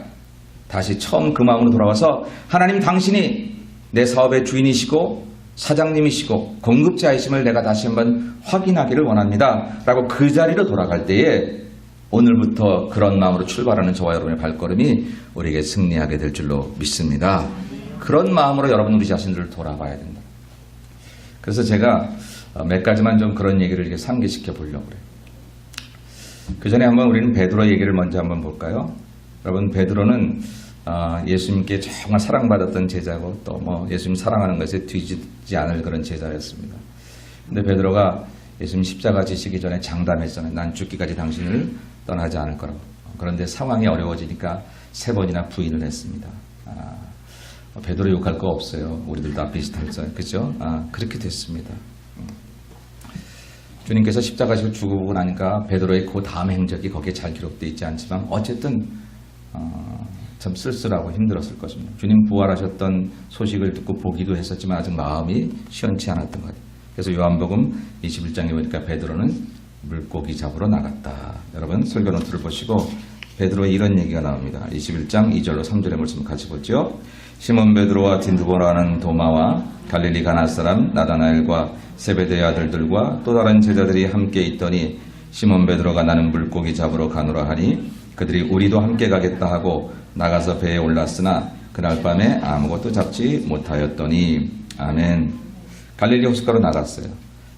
다시 처음 그 마음으로 돌아와서 하나님 당신이 내 사업의 주인이시고 사장님이시고 공급자이심을 내가 다시 한번 확인하기를 원합니다. 라고 그 자리로 돌아갈 때에 오늘부터 그런 마음으로 출발하는 저와 여러분의 발걸음이 우리에게 승리하게 될 줄로 믿습니다. 그런 마음으로 여러분 우리 자신들을 돌아봐야 된다. 그래서 제가 몇 가지만 좀 그런 얘기를 이렇게 상기시켜 보려고 그래요. 그 전에 한번 우리는 베드로 얘기를 먼저 한번 볼까요? 여러분 베드로는 예수님께 정말 사랑받았던 제자고 또 뭐 예수님 사랑하는 것에 뒤지지 않을 그런 제자였습니다. 근데 베드로가 예수님 십자가 지시기 전에 장담했잖아요. 난 죽기까지 당신을 떠나지 않을 거라고. 그런데 상황이 어려워지니까 3번이나 부인을 했습니다. 베드로 욕할 거 없어요. 우리들 다 비슷하죠. 그죠? 그렇게 됐습니다. 주님께서 십자가에서 죽어보고 나니까 베드로의 그 다음 행적이 거기에 잘 기록되어 있지 않지만 어쨌든 참 쓸쓸하고 힘들었을 것입니다. 주님 부활하셨던 소식을 듣고 보기도 했었지만 아직 마음이 시원치 않았던 것 같아요. 그래서 요한복음 21장에 보니까 베드로는 물고기 잡으러 나갔다. 여러분 설교 노트를 보시고 베드로의 이런 얘기가 나옵니다. 21장 2절로 3절의 말씀을 같이 보죠. 시몬 베드로와 딘두보라는 도마와 갈릴리 가나 사람 나다나엘과 세베대의 아들들과 또 다른 제자들이 함께 있더니 시몬 베드로가 나는 물고기 잡으러 가노라 하니 그들이 우리도 함께 가겠다 하고 나가서 배에 올랐으나 그날 밤에 아무것도 잡지 못하였더니. 아멘. 갈릴리 호숫가로 나갔어요.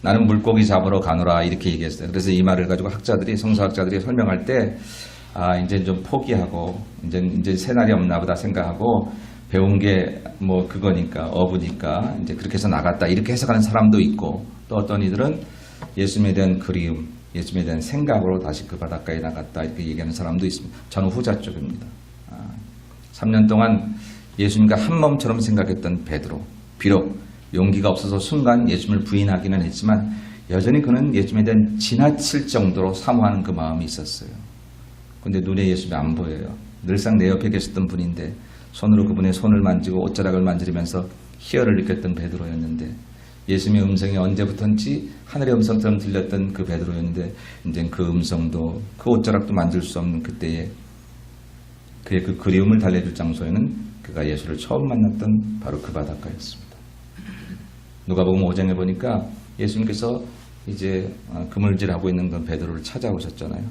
나는 물고기 잡으러 가노라 이렇게 얘기했어요. 그래서 이 말을 가지고 학자들이, 성서학자들이 설명할 때 이제 좀 포기하고 이제 새날이 없나 보다 생각하고 배운 게 뭐 그거니까 어부니까 이제 그렇게 해서 나갔다 이렇게 해석하는 사람도 있고, 또 어떤 이들은 예수님에 대한 그리움, 예수님에 대한 생각으로 다시 그 바닷가에 나갔다 이렇게 얘기하는 사람도 있습니다. 저는 후자 쪽입니다. 3년 동안 예수님과 한 몸처럼 생각했던 베드로, 비록 용기가 없어서 순간 예수님을 부인하기는 했지만 여전히 그는 예수님에 대한 지나칠 정도로 사모하는 그 마음이 있었어요. 근데 눈에 예수님이 안 보여요. 늘상 내 옆에 계셨던 분인데 손으로 그분의 손을 만지고 옷자락을 만지면서 희열을 느꼈던 베드로였는데, 예수님의 음성이 언제부턴지 하늘의 음성처럼 들렸던 그 베드로였는데 이제 그 음성도 그 옷자락도 만질 수 없는 그때에 그의 그 그리움을 달래줄 장소에는 그가 예수를 처음 만났던 바로 그 바닷가였습니다. 누가복음 5장에 보니까 예수님께서 이제 그물질하고 있는 그 베드로를 찾아오셨잖아요.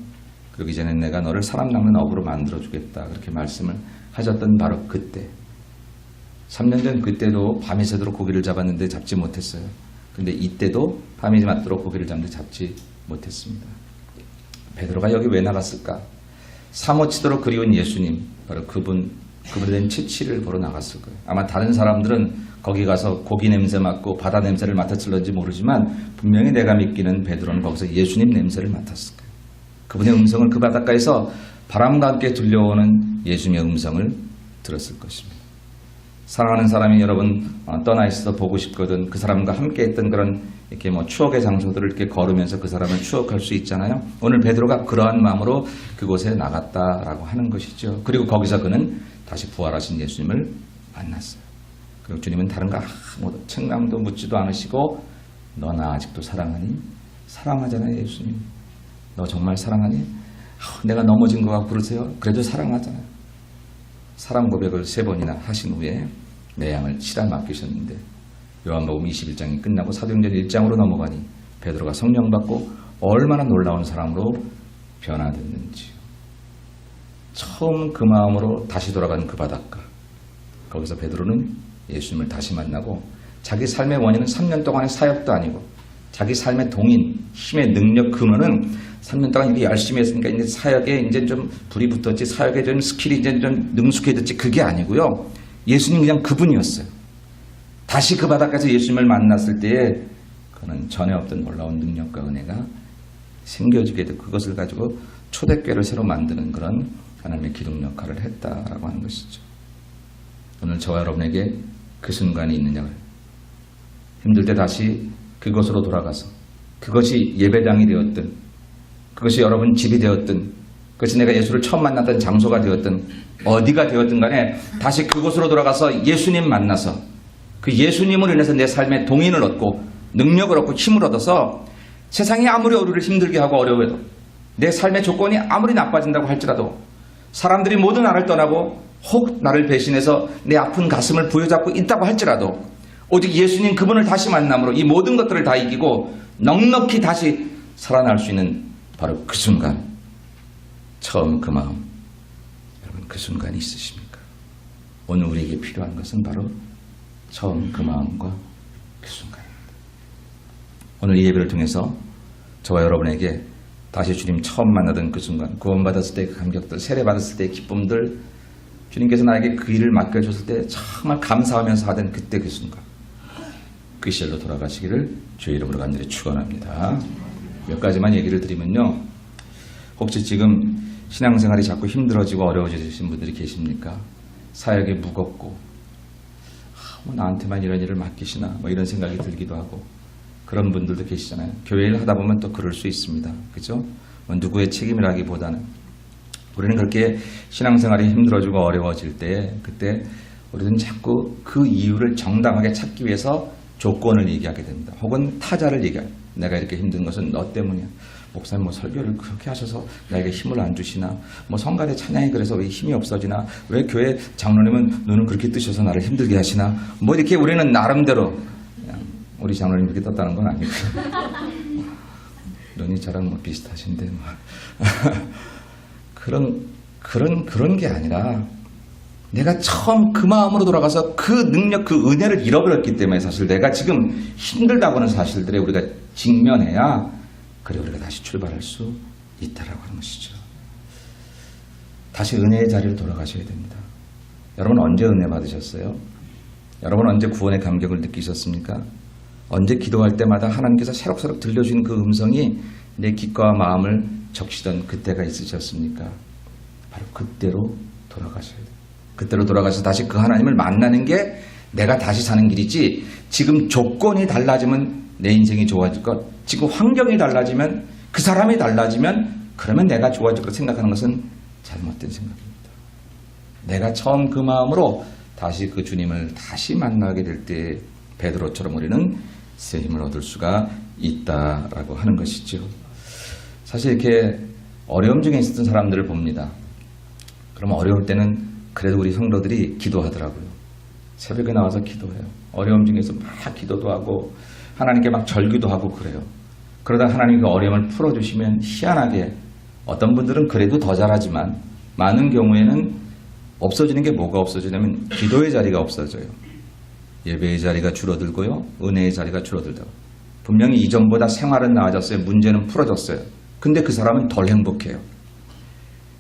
그리고 이제는 내가 너를 사람 낚는 어부로 만들어주겠다 그렇게 말씀을 하셨던 바로 그때, 3년 전 그때도 밤이 새도록 고기를 잡았는데 잡지 못했어요. 근데 이때도 밤이 맞도록 고기를 잡는데 잡지 못했습니다. 베드로가 여기 왜 나갔을까? 사모치도록 그리운 예수님, 바로 그분에 대한 치치를 보러 나갔을 거예요. 아마 다른 사람들은 거기 가서 고기 냄새 맡고 바다 냄새를 맡았을런지 모르지만 분명히 내가 믿기는 베드로는 거기서 예수님 냄새를 맡았을 거예요. 그분의 음성을 그 바닷가에서 바람과 함께 들려오는 예수님의 음성을 들었을 것입니다. 사랑하는 사람이 여러분 떠나 있어서 보고 싶거든 그 사람과 함께 했던 그런 이렇게 뭐 추억의 장소들을 이렇게 걸으면서 그 사람을 추억할 수 있잖아요. 오늘 베드로가 그러한 마음으로 그곳에 나갔다라고 하는 것이죠. 그리고 거기서 그는 다시 부활하신 예수님을 만났어요. 그리고 주님은 다른 거 아무도 책망도 묻지도 않으시고 너 나 아직도 사랑하니? 사랑하잖아요. 예수님. 너 정말 사랑하니? 내가 넘어진 것 같고 그러세요? 그래도 사랑하잖아요. 사랑 고백을 3번이나 하신 후에 내 양을 치라 맡기셨는데, 요한복음 21장이 끝나고 사도행전 1장으로 넘어가니 베드로가 성령 받고 얼마나 놀라운 사람으로 변화됐는지요. 처음 그 마음으로 다시 돌아간 그 바닷가, 거기서 베드로는 예수님을 다시 만나고 자기 삶의 원인은 3년 동안의 사역도 아니고 자기 삶의 동인, 힘의 능력 근원은 3년 동안 이렇게 열심히 했으니까 이제 사역에 이제 좀 불이 붙었지, 사역에 좀 스킬이 이제 좀 능숙해졌지, 그게 아니고요. 예수님 그냥 그분이었어요. 다시 그 바닷가에서 예수님을 만났을 때에 그는 전에 없던 놀라운 능력과 은혜가 생겨지게 되고 그것을 가지고 초대교회를 새로 만드는 그런 하나님의 기둥 역할을 했다라고 하는 것이죠. 오늘 저와 여러분에게 그 순간이 있느냐고요. 힘들 때 다시 그곳으로 돌아가서 그것이 예배당이 되었든 그것이 여러분 집이 되었든 그것이 내가 예수를 처음 만났던 장소가 되었든 어디가 되었든 간에 다시 그곳으로 돌아가서 예수님 만나서 그 예수님으로 인해서 내 삶에 동인을 얻고 능력을 얻고 힘을 얻어서 세상이 아무리 우리를 힘들게 하고 어려워해도 내 삶의 조건이 아무리 나빠진다고 할지라도 사람들이 모두 나를 떠나고 혹 나를 배신해서 내 아픈 가슴을 부여잡고 있다고 할지라도 오직 예수님 그분을 다시 만남으로 이 모든 것들을 다 이기고 넉넉히 다시 살아날 수 있는 바로 그 순간, 처음 그 마음, 여러분 그 순간이 있으십니까? 오늘 우리에게 필요한 것은 바로 처음 그 마음과 그 순간입니다. 오늘 이 예배를 통해서 저와 여러분에게 다시 주님 처음 만나던 그 순간, 구원받았을 때 그 감격들, 세례받았을 때의 기쁨들, 주님께서 나에게 그 일을 맡겨줬을 때 정말 감사하면서 하던 그때 그 순간, 그 시절로 돌아가시기를 주의 이름으로 간절히 축원합니다. 몇 가지만 얘기를 드리면요. 혹시 지금 신앙생활이 자꾸 힘들어지고 어려워지신 분들이 계십니까? 사역이 무겁고 뭐 나한테만 이런 일을 맡기시나 뭐 이런 생각이 들기도 하고 그런 분들도 계시잖아요. 교회 일 하다 보면 또 그럴 수 있습니다. 그죠? 뭐 누구의 책임이라기보다는 우리는 그렇게 신앙생활이 힘들어지고 어려워질 때 그때 우리는 자꾸 그 이유를 정당하게 찾기 위해서 조건을 얘기하게 됩니다. 혹은 타자를 얘기해요. 내가 이렇게 힘든 것은 너 때문이야. 목사님 뭐 설교를 그렇게 하셔서 나에게 힘을 안 주시나, 뭐 성가대 찬양이 그래서 왜 힘이 없어지나, 왜 교회 장로님은 눈을 그렇게 뜨셔서 나를 힘들게 하시나, 뭐 이렇게 우리는 나름대로, 그냥 우리 장로님 그렇게 떴다는 건 아니고요. 눈이 저랑 뭐 비슷하신데 뭐. 그런 그런 게 아니라 내가 처음 그 마음으로 돌아가서 그 능력, 그 은혜를 잃어버렸기 때문에 사실 내가 지금 힘들다고 하는 사실들에 우리가 직면해야 그래 우리가 다시 출발할 수 있다라고 하는 것이죠. 다시 은혜의 자리로 돌아가셔야 됩니다. 여러분 언제 은혜 받으셨어요? 여러분 언제 구원의 감격을 느끼셨습니까? 언제 기도할 때마다 하나님께서 새록새록 들려주신 그 음성이 내 귓과 마음을 적시던 그때가 있으셨습니까? 바로 그때로 돌아가셔야 돼요. 그때로 돌아가서 다시 그 하나님을 만나는 게 내가 다시 사는 길이지, 지금 조건이 달라지면 내 인생이 좋아질 것, 지금 환경이 달라지면, 그 사람이 달라지면 그러면 내가 좋아질 것 생각하는 것은 잘못된 생각입니다. 내가 처음 그 마음으로 다시 그 주님을 다시 만나게 될 때 베드로처럼 우리는 새 힘을 얻을 수가 있다라고 하는 것이죠. 사실 이렇게 어려움 중에 있었던 사람들을 봅니다. 그럼 어려울 때는 그래도 우리 성도들이 기도하더라고요. 새벽에 나와서 기도해요. 어려움 중에서 막 기도도 하고 하나님께 막 절기도 하고 그래요. 그러다 하나님이 그 어려움을 풀어주시면 희한하게 어떤 분들은 그래도 더 잘하지만 많은 경우에는 없어지는 게 뭐가 없어지냐면 기도의 자리가 없어져요. 예배의 자리가 줄어들고요. 은혜의 자리가 줄어들다고. 분명히 이전보다 생활은 나아졌어요. 문제는 풀어졌어요. 근데 그 사람은 덜 행복해요.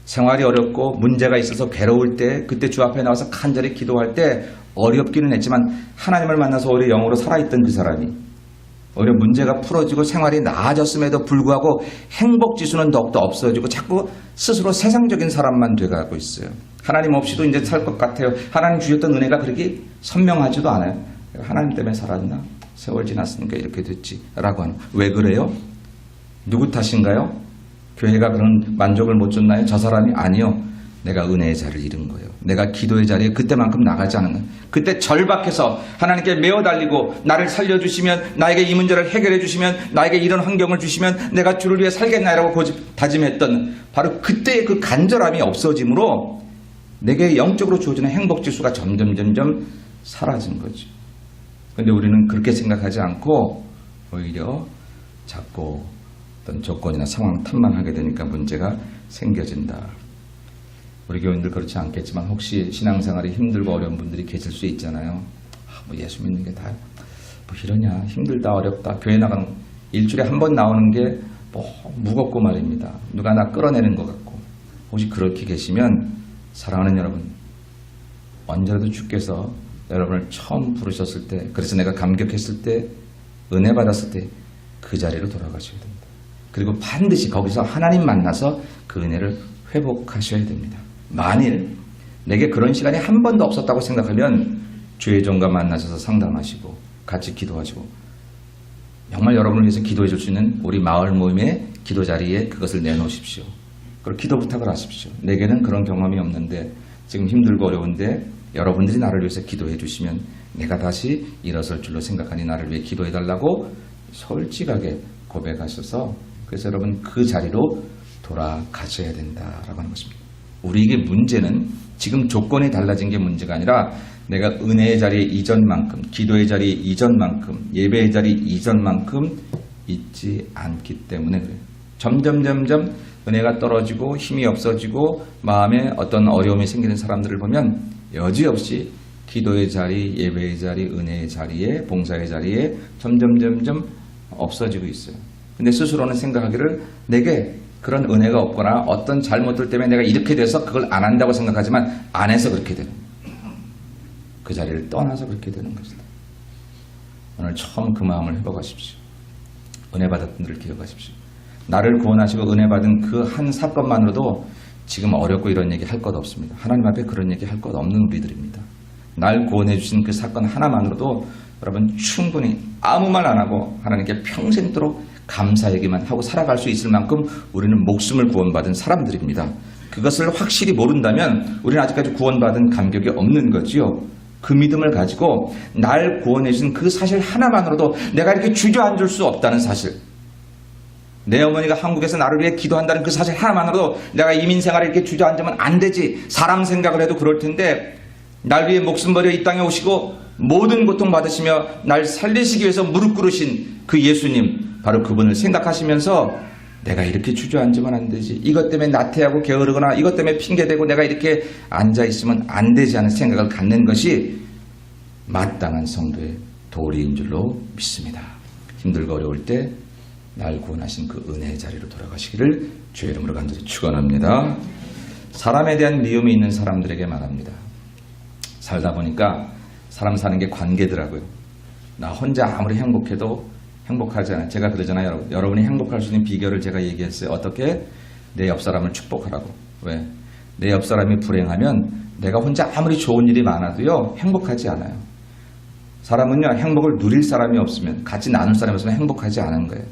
생활이 어렵고 문제가 있어서 괴로울 때 그때 주 앞에 나와서 간절히 기도할 때 어렵기는 했지만 하나님을 만나서 오히려 영으로 살아있던 그 사람이 오히려 문제가 풀어지고 생활이 나아졌음에도 불구하고 행복지수는 더욱더 없어지고 자꾸 스스로 세상적인 사람만 돼가고 있어요. 하나님 없이도 이제 살 것 같아요. 하나님 주셨던 은혜가 그렇게 선명하지도 않아요. 하나님 때문에 살았나? 세월 지났으니까 이렇게 됐지 라고 하는. 왜 그래요? 누구 탓인가요? 교회가 그런 만족을 못 줬나요? 저 사람이? 아니요. 내가 은혜의 자리를 잃은 거예요. 내가 기도의 자리에 그때만큼 나가지 않은 거예요. 그때 절박해서 하나님께 매어 달리고 나를 살려주시면, 나에게 이 문제를 해결해 주시면, 나에게 이런 환경을 주시면 내가 주를 위해 살겠나라고 다짐했던 바로 그때의 그 간절함이 없어짐으로 내게 영적으로 주어지는 행복지수가 점점 사라진 거죠. 그런데 우리는 그렇게 생각하지 않고 오히려 자꾸 어떤 조건이나 상황 탓만 하게 되니까 문제가 생겨진다. 우리 교인들 그렇지 않겠지만 혹시 신앙생활이 힘들고 어려운 분들이 계실 수 있잖아요. 뭐 예수 믿는 게 다 뭐 이러냐, 힘들다, 어렵다. 교회 나가는 일주일에 한 번 나오는 게 뭐 무겁고 말입니다. 누가 나 끌어내는 것 같고. 혹시 그렇게 계시면 사랑하는 여러분, 언제라도 주께서 여러분을 처음 부르셨을 때, 그래서 내가 감격했을 때, 은혜 받았을 때 그 자리로 돌아가셔야 됩니다. 그리고 반드시 거기서 하나님 만나서 그 은혜를 회복하셔야 됩니다. 만일 내게 그런 시간이 한 번도 없었다고 생각하면 주의 종과 만나셔서 상담하시고 같이 기도하시고 정말 여러분을 위해서 기도해 줄 수 있는 우리 마을 모임의 기도 자리에 그것을 내놓으십시오. 그리고 기도 부탁을 하십시오. 내게는 그런 경험이 없는데 지금 힘들고 어려운데 여러분들이 나를 위해서 기도해 주시면 내가 다시 일어설 줄로 생각하니 나를 위해 기도해 달라고 솔직하게 고백하셔서, 그래서 여러분 그 자리로 돌아가셔야 된다라고 하는 것입니다. 우리에게 문제는 지금 조건이 달라진 게 문제가 아니라 내가 은혜의 자리에 이전만큼, 기도의 자리에 이전만큼, 예배의 자리 이전만큼 있지 않기 때문에 그래요. 점점 은혜가 떨어지고 힘이 없어지고 마음에 어떤 어려움이 생기는 사람들을 보면 여지없이 기도의 자리, 예배의 자리, 은혜의 자리에, 봉사의 자리에 점점 없어지고 있어요. 근데 스스로는 생각하기를 내게 그런 은혜가 없거나 어떤 잘못들 때문에 내가 이렇게 돼서 그걸 안 한다고 생각하지만 안 해서 그렇게 되는, 그 자리를 떠나서 그렇게 되는 것이다. 오늘 처음 그 마음을 회복하십시오. 은혜 받았던 분들을 기억하십시오. 나를 구원하시고 은혜 받은 그 한 사건만으로도 지금 어렵고 이런 얘기 할 것 없습니다. 하나님 앞에 그런 얘기 할 것 없는 우리들입니다. 날 구원해 주신 그 사건 하나만으로도 여러분 충분히 아무 말 안 하고 하나님께 평생도록 감사 얘기만 하고 살아갈 수 있을 만큼 우리는 목숨을 구원받은 사람들입니다. 그것을 확실히 모른다면 우리는 아직까지 구원받은 감격이 없는 거지요. 그 믿음을 가지고 날 구원해 주신 그 사실 하나만으로도 내가 이렇게 주저앉을 수 없다는 사실, 내 어머니가 한국에서 나를 위해 기도한다는 그 사실 하나만으로도 내가 이민생활에 이렇게 주저앉으면 안 되지, 사람 생각을 해도 그럴 텐데 날 위해 목숨 버려 이 땅에 오시고 모든 고통 받으시며 날 살리시기 위해서 무릎 꿇으신 그 예수님, 바로 그분을 생각하시면서 내가 이렇게 주저앉으면 안 되지. 이것 때문에 나태하고 게으르거나 이것 때문에 핑계대고 내가 이렇게 앉아있으면 안 되지 하는 생각을 갖는 것이 마땅한 성도의 도리인 줄로 믿습니다. 힘들고 어려울 때 날 구원하신 그 은혜의 자리로 돌아가시기를 주의 이름으로 간절히 축원합니다. 사람에 대한 미움이 있는 사람들에게 말합니다. 살다 보니까 사람 사는 게 관계더라고요. 나 혼자 아무리 행복해도 행복하지 않아요. 제가 그러잖아요. 여러분이 행복할 수 있는 비결을 제가 얘기했어요. 어떻게? 내 옆 사람을 축복하라고. 왜? 내 옆 사람이 불행하면 내가 혼자 아무리 좋은 일이 많아도요, 행복하지 않아요. 사람은요, 행복을 누릴 사람이 없으면, 같이 나눌 사람이 없으면 행복하지 않은 거예요.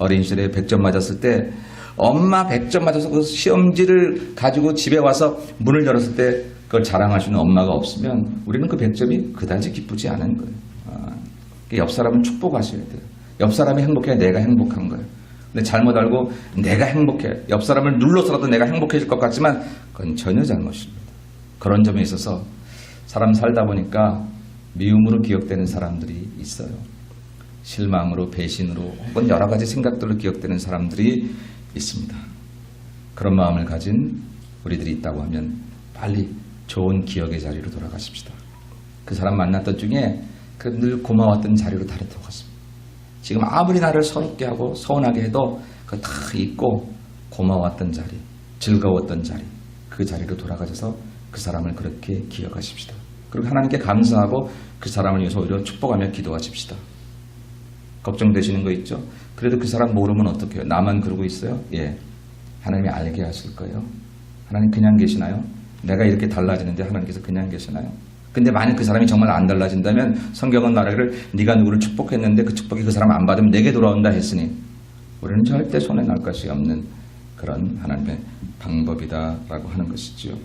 어린 시절에 100점 맞았을 때 엄마 100점 맞아서 그 시험지를 가지고 집에 와서 문을 열었을 때 그걸 자랑할 수 있는 엄마가 없으면 우리는 그 100점이 그다지 기쁘지 않은 거예요. 옆 사람은 축복하셔야 돼요. 옆 사람이 행복해야 내가 행복한 거예요. 근데 잘못 알고 내가 행복해, 옆 사람을 눌러서라도 내가 행복해질 것 같지만 그건 전혀 잘못입니다. 그런 점에 있어서 사람 살다 보니까 미움으로 기억되는 사람들이 있어요. 실망으로, 배신으로, 혹은 여러 가지 생각들로 기억되는 사람들이 있습니다. 그런 마음을 가진 우리들이 있다고 하면 빨리 좋은 기억의 자리로 돌아가십시다. 그 사람 만났던 중에 그 늘 고마웠던 자리로 다시 돌아갔습니다. 지금 아무리 나를 서럽게 하고 서운하게 해도 그거 다 잊고 고마웠던 자리, 즐거웠던 자리, 그 자리로 돌아가셔서 그 사람을 그렇게 기억하십시다. 그리고 하나님께 감사하고 그 사람을 위해서 오히려 축복하며 기도하십시다. 걱정되시는 거 있죠? 그래도 그 사람 모르면 어떡해요? 나만 그러고 있어요? 예. 하나님이 알게 하실 거예요. 하나님 그냥 계시나요? 내가 이렇게 달라지는데 하나님께서 그냥 계시나요? 근데 만약 그 사람이 정말 안 달라진다면 성경은 말하기를 네가 누구를 축복했는데 그 축복이 그 사람 안 받으면 내게 돌아온다 했으니 우리는 절대 손해 날 것이 없는 그런 하나님의 방법이다라고 하는 것이지요.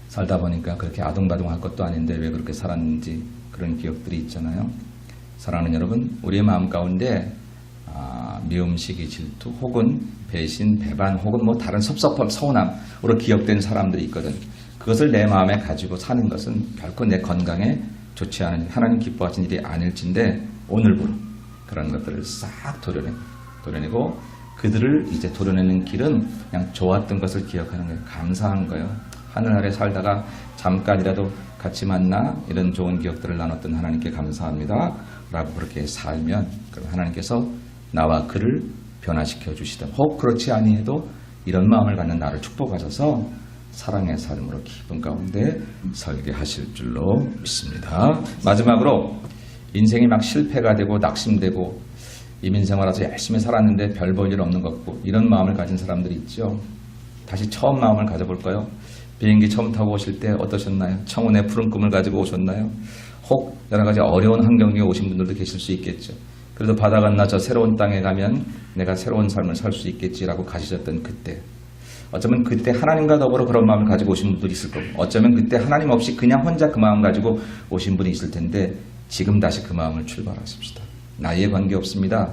살다 보니까 그렇게 아둥바둥할 것도 아닌데 왜 그렇게 살았는지 그런 기억들이 있잖아요. 사랑하는 여러분, 우리의 마음 가운데 미움, 시기, 질투 혹은 배신, 배반 혹은 뭐 다른 섭섭함, 서운함으로 기억된 사람들이 있거든. 그것을 내 마음에 가지고 사는 것은 결코 내 건강에 좋지 않은 하나님 기뻐하신 일이 아닐진데 오늘부로 그런 것들을 싹 도려내고 그들을 이제 도려내는 길은 그냥 좋았던 것을 기억하는 거예요. 감사한 거예요. 하늘 아래 살다가 잠깐이라도 같이 만나 이런 좋은 기억들을 나눴던 하나님께 감사합니다 라고 그렇게 살면 그럼 하나님께서 나와 그를 변화시켜 주시다. 혹 그렇지 아니해도 이런 마음을 갖는 나를 축복하셔서 사랑의 삶으로 기쁨 가운데 살게 하실 줄로 믿습니다. 마지막으로 인생이 막 실패가 되고 낙심되고 이민생활에서 열심히 살았는데 별 볼 일 없는 것 같고 이런 마음을 가진 사람들이 있죠. 다시 처음 마음을 가져볼까요? 비행기 처음 타고 오실 때 어떠셨나요? 청운의 푸른 꿈을 가지고 오셨나요? 혹 여러 가지 어려운 환경에 오신 분들도 계실 수 있겠죠. 그래도 바다 건너 저 새로운 땅에 가면 내가 새로운 삶을 살 수 있겠지라고 가지셨던 그때, 어쩌면 그때 하나님과 더불어 그런 마음을 가지고 오신 분들이 있을 거고, 어쩌면 그때 하나님 없이 그냥 혼자 그 마음 가지고 오신 분이 있을 텐데 지금 다시 그 마음을 출발하십시다. 나이에 관계없습니다.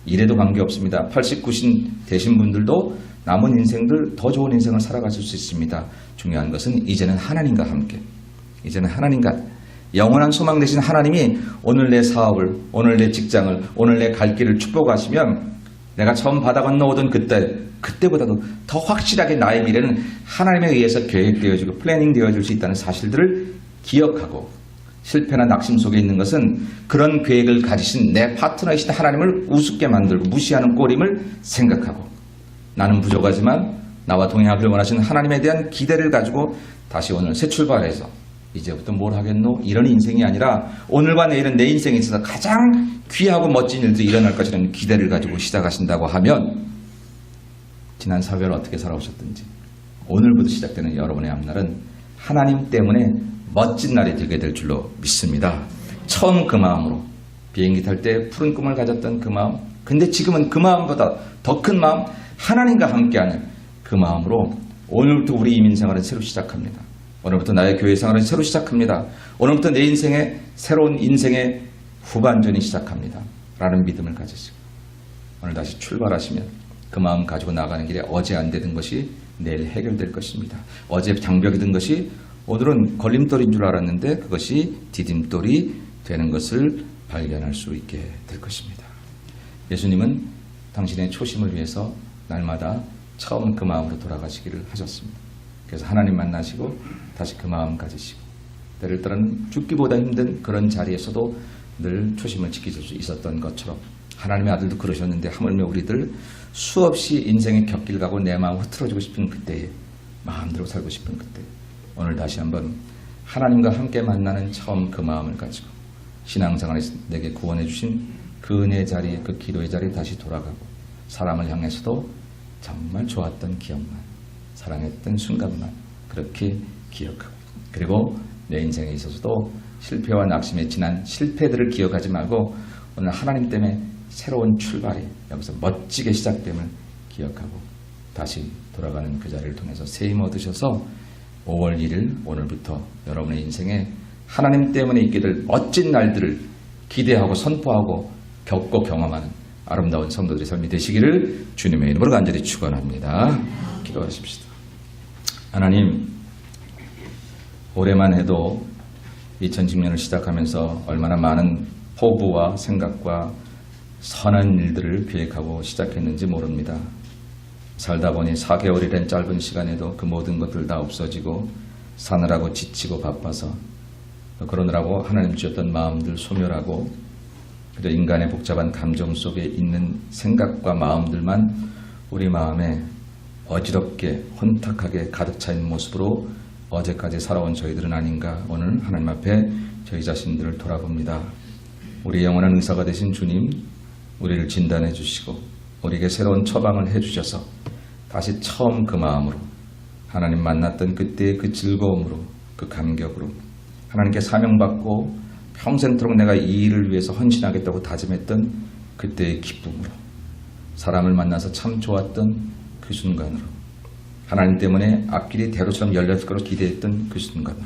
일에도 관계없습니다. 80, 90 되신 분들도 남은 인생들 더 좋은 인생을 살아가실 수 있습니다. 중요한 것은 이제는 하나님과 함께, 이제는 하나님과 영원한 소망 되신 하나님이 오늘 내 사업을, 오늘 내 직장을, 오늘 내 갈 길을 축복하시면 내가 처음 바다 건너오던 그때보다도 더 확실하게 나의 미래는 하나님에 의해서 계획되어지고 플래닝 되어질 수 있다는 사실들을 기억하고, 실패나 낙심 속에 있는 것은 그런 계획을 가지신 내 파트너이신 하나님을 우습게 만들고 무시하는 꼴임을 생각하고, 나는 부족하지만 나와 동행하기를 원하시는 하나님에 대한 기대를 가지고 다시 오늘 새 출발해서 이제부터 뭘 하겠노? 이런 인생이 아니라 오늘과 내일은 내 인생에 있어서 가장 귀하고 멋진 일들이 일어날 것이라는 기대를 가지고 시작하신다고 하면 지난 사회를 어떻게 살아오셨든지 오늘부터 시작되는 여러분의 앞날은 하나님 때문에 멋진 날이 되게 될 줄로 믿습니다. 처음 그 마음으로 비행기 탈 때 푸른 꿈을 가졌던 그 마음, 근데 지금은 그 마음보다 더 큰 마음, 하나님과 함께하는 그 마음으로 오늘부터 우리 이민생활은 새로 시작합니다. 오늘부터 나의 교회 생활은 새로 시작합니다. 오늘부터 내 인생의 새로운 인생의 후반전이 시작합니다. 라는 믿음을 가지시고 오늘 다시 출발하시면 그 마음 가지고 나가는 길에 어제 안 되던 것이 내일 해결될 것입니다. 어제 장벽이 든 것이 오늘은 걸림돌인 줄 알았는데 그것이 디딤돌이 되는 것을 발견할 수 있게 될 것입니다. 예수님은 당신의 초심을 위해서 날마다 처음 그 마음으로 돌아가시기를 하셨습니다. 그래서 하나님 만나시고 다시 그 마음 가지시고 때를 따르는 죽기보다 힘든 그런 자리에서도 늘 초심을 지키실 수 있었던 것처럼 하나님의 아들도 그러셨는데 하물며 우리들 수없이 인생의 곁길 가고 내 마음 흐트러지고 싶은 그때에 마음대로 살고 싶은 그때 오늘 다시 한번 하나님과 함께 만나는 처음 그 마음을 가지고 신앙생활에서 내게 구원해 주신 그 은혜의 자리에 그 기도의 자리에 다시 돌아가고 사람을 향해서도 정말 좋았던 기억만 사랑했던 순간만 그렇게 기억하고 그리고 내 인생에 있어서도 실패와 낙심에 지난 실패들을 기억하지 말고 오늘 하나님 때문에 새로운 출발이 여기서 멋지게 시작됨을 기억하고 다시 돌아가는 그 자리를 통해서 세임 얻으셔서 5월 1일 오늘부터 여러분의 인생에 하나님 때문에 있게 될 멋진 날들을 기대하고 선포하고 겪고 경험하는 아름다운 성도들의 삶이 되시기를 주님의 이름으로 간절히 축원합니다. 기도하십시다. 하나님, 올해만 해도 2010년을 시작하면서 얼마나 많은 포부와 생각과 선한 일들을 계획하고 시작했는지 모릅니다. 살다 보니 4개월이란 짧은 시간에도 그 모든 것들 다 없어지고 사느라고 지치고 바빠서 그러느라고 하나님 주셨던 마음들 소멸하고 그저 인간의 복잡한 감정 속에 있는 생각과 마음들만 우리 마음에 어지럽게 혼탁하게 가득 차 있는 모습으로 어제까지 살아온 저희들은 아닌가 오늘 하나님 앞에 저희 자신들을 돌아봅니다. 우리 영원한 의사가 되신 주님 우리를 진단해 주시고 우리에게 새로운 처방을 해 주셔서 다시 처음 그 마음으로 하나님 만났던 그때의 그 즐거움으로 그 감격으로 하나님께 사명받고 평생토록 내가 이 일을 위해서 헌신하겠다고 다짐했던 그때의 기쁨으로 사람을 만나서 참 좋았던 그 순간으로 하나님 때문에 앞길이 대로처럼 열렸을 거로 기대했던 그 순간으로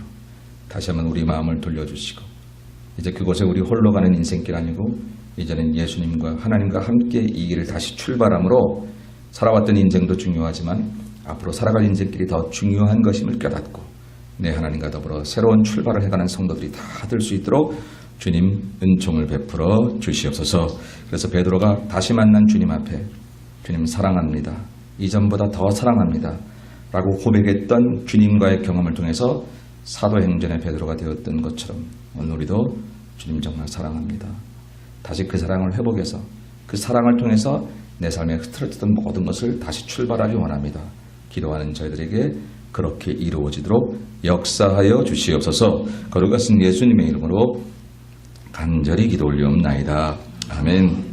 다시 한번 우리 마음을 돌려주시고 이제 그곳에 우리 홀로 가는 인생길 아니고 이제는 예수님과 하나님과 함께 이 길을 다시 출발함으로 살아왔던 인생도 중요하지만 앞으로 살아갈 인생길이 더 중요한 것임을 깨닫고 내 하나님과 더불어 새로운 출발을 해가는 성도들이 다 될 수 있도록 주님 은총을 베풀어 주시옵소서. 그래서 베드로가 다시 만난 주님 앞에 주님 사랑합니다. 이전보다 더 사랑합니다. 라고 고백했던 주님과의 경험을 통해서 사도행전의 베드로가 되었던 것처럼 오늘 우리도 주님 정말 사랑합니다. 다시 그 사랑을 회복해서 그 사랑을 통해서 내 삶에 흐트러졌던 모든 것을 다시 출발하기 원합니다. 기도하는 저희들에게 그렇게 이루어지도록 역사하여 주시옵소서. 거룩하신 예수님의 이름으로 간절히 기도 올리옵나이다. 아멘.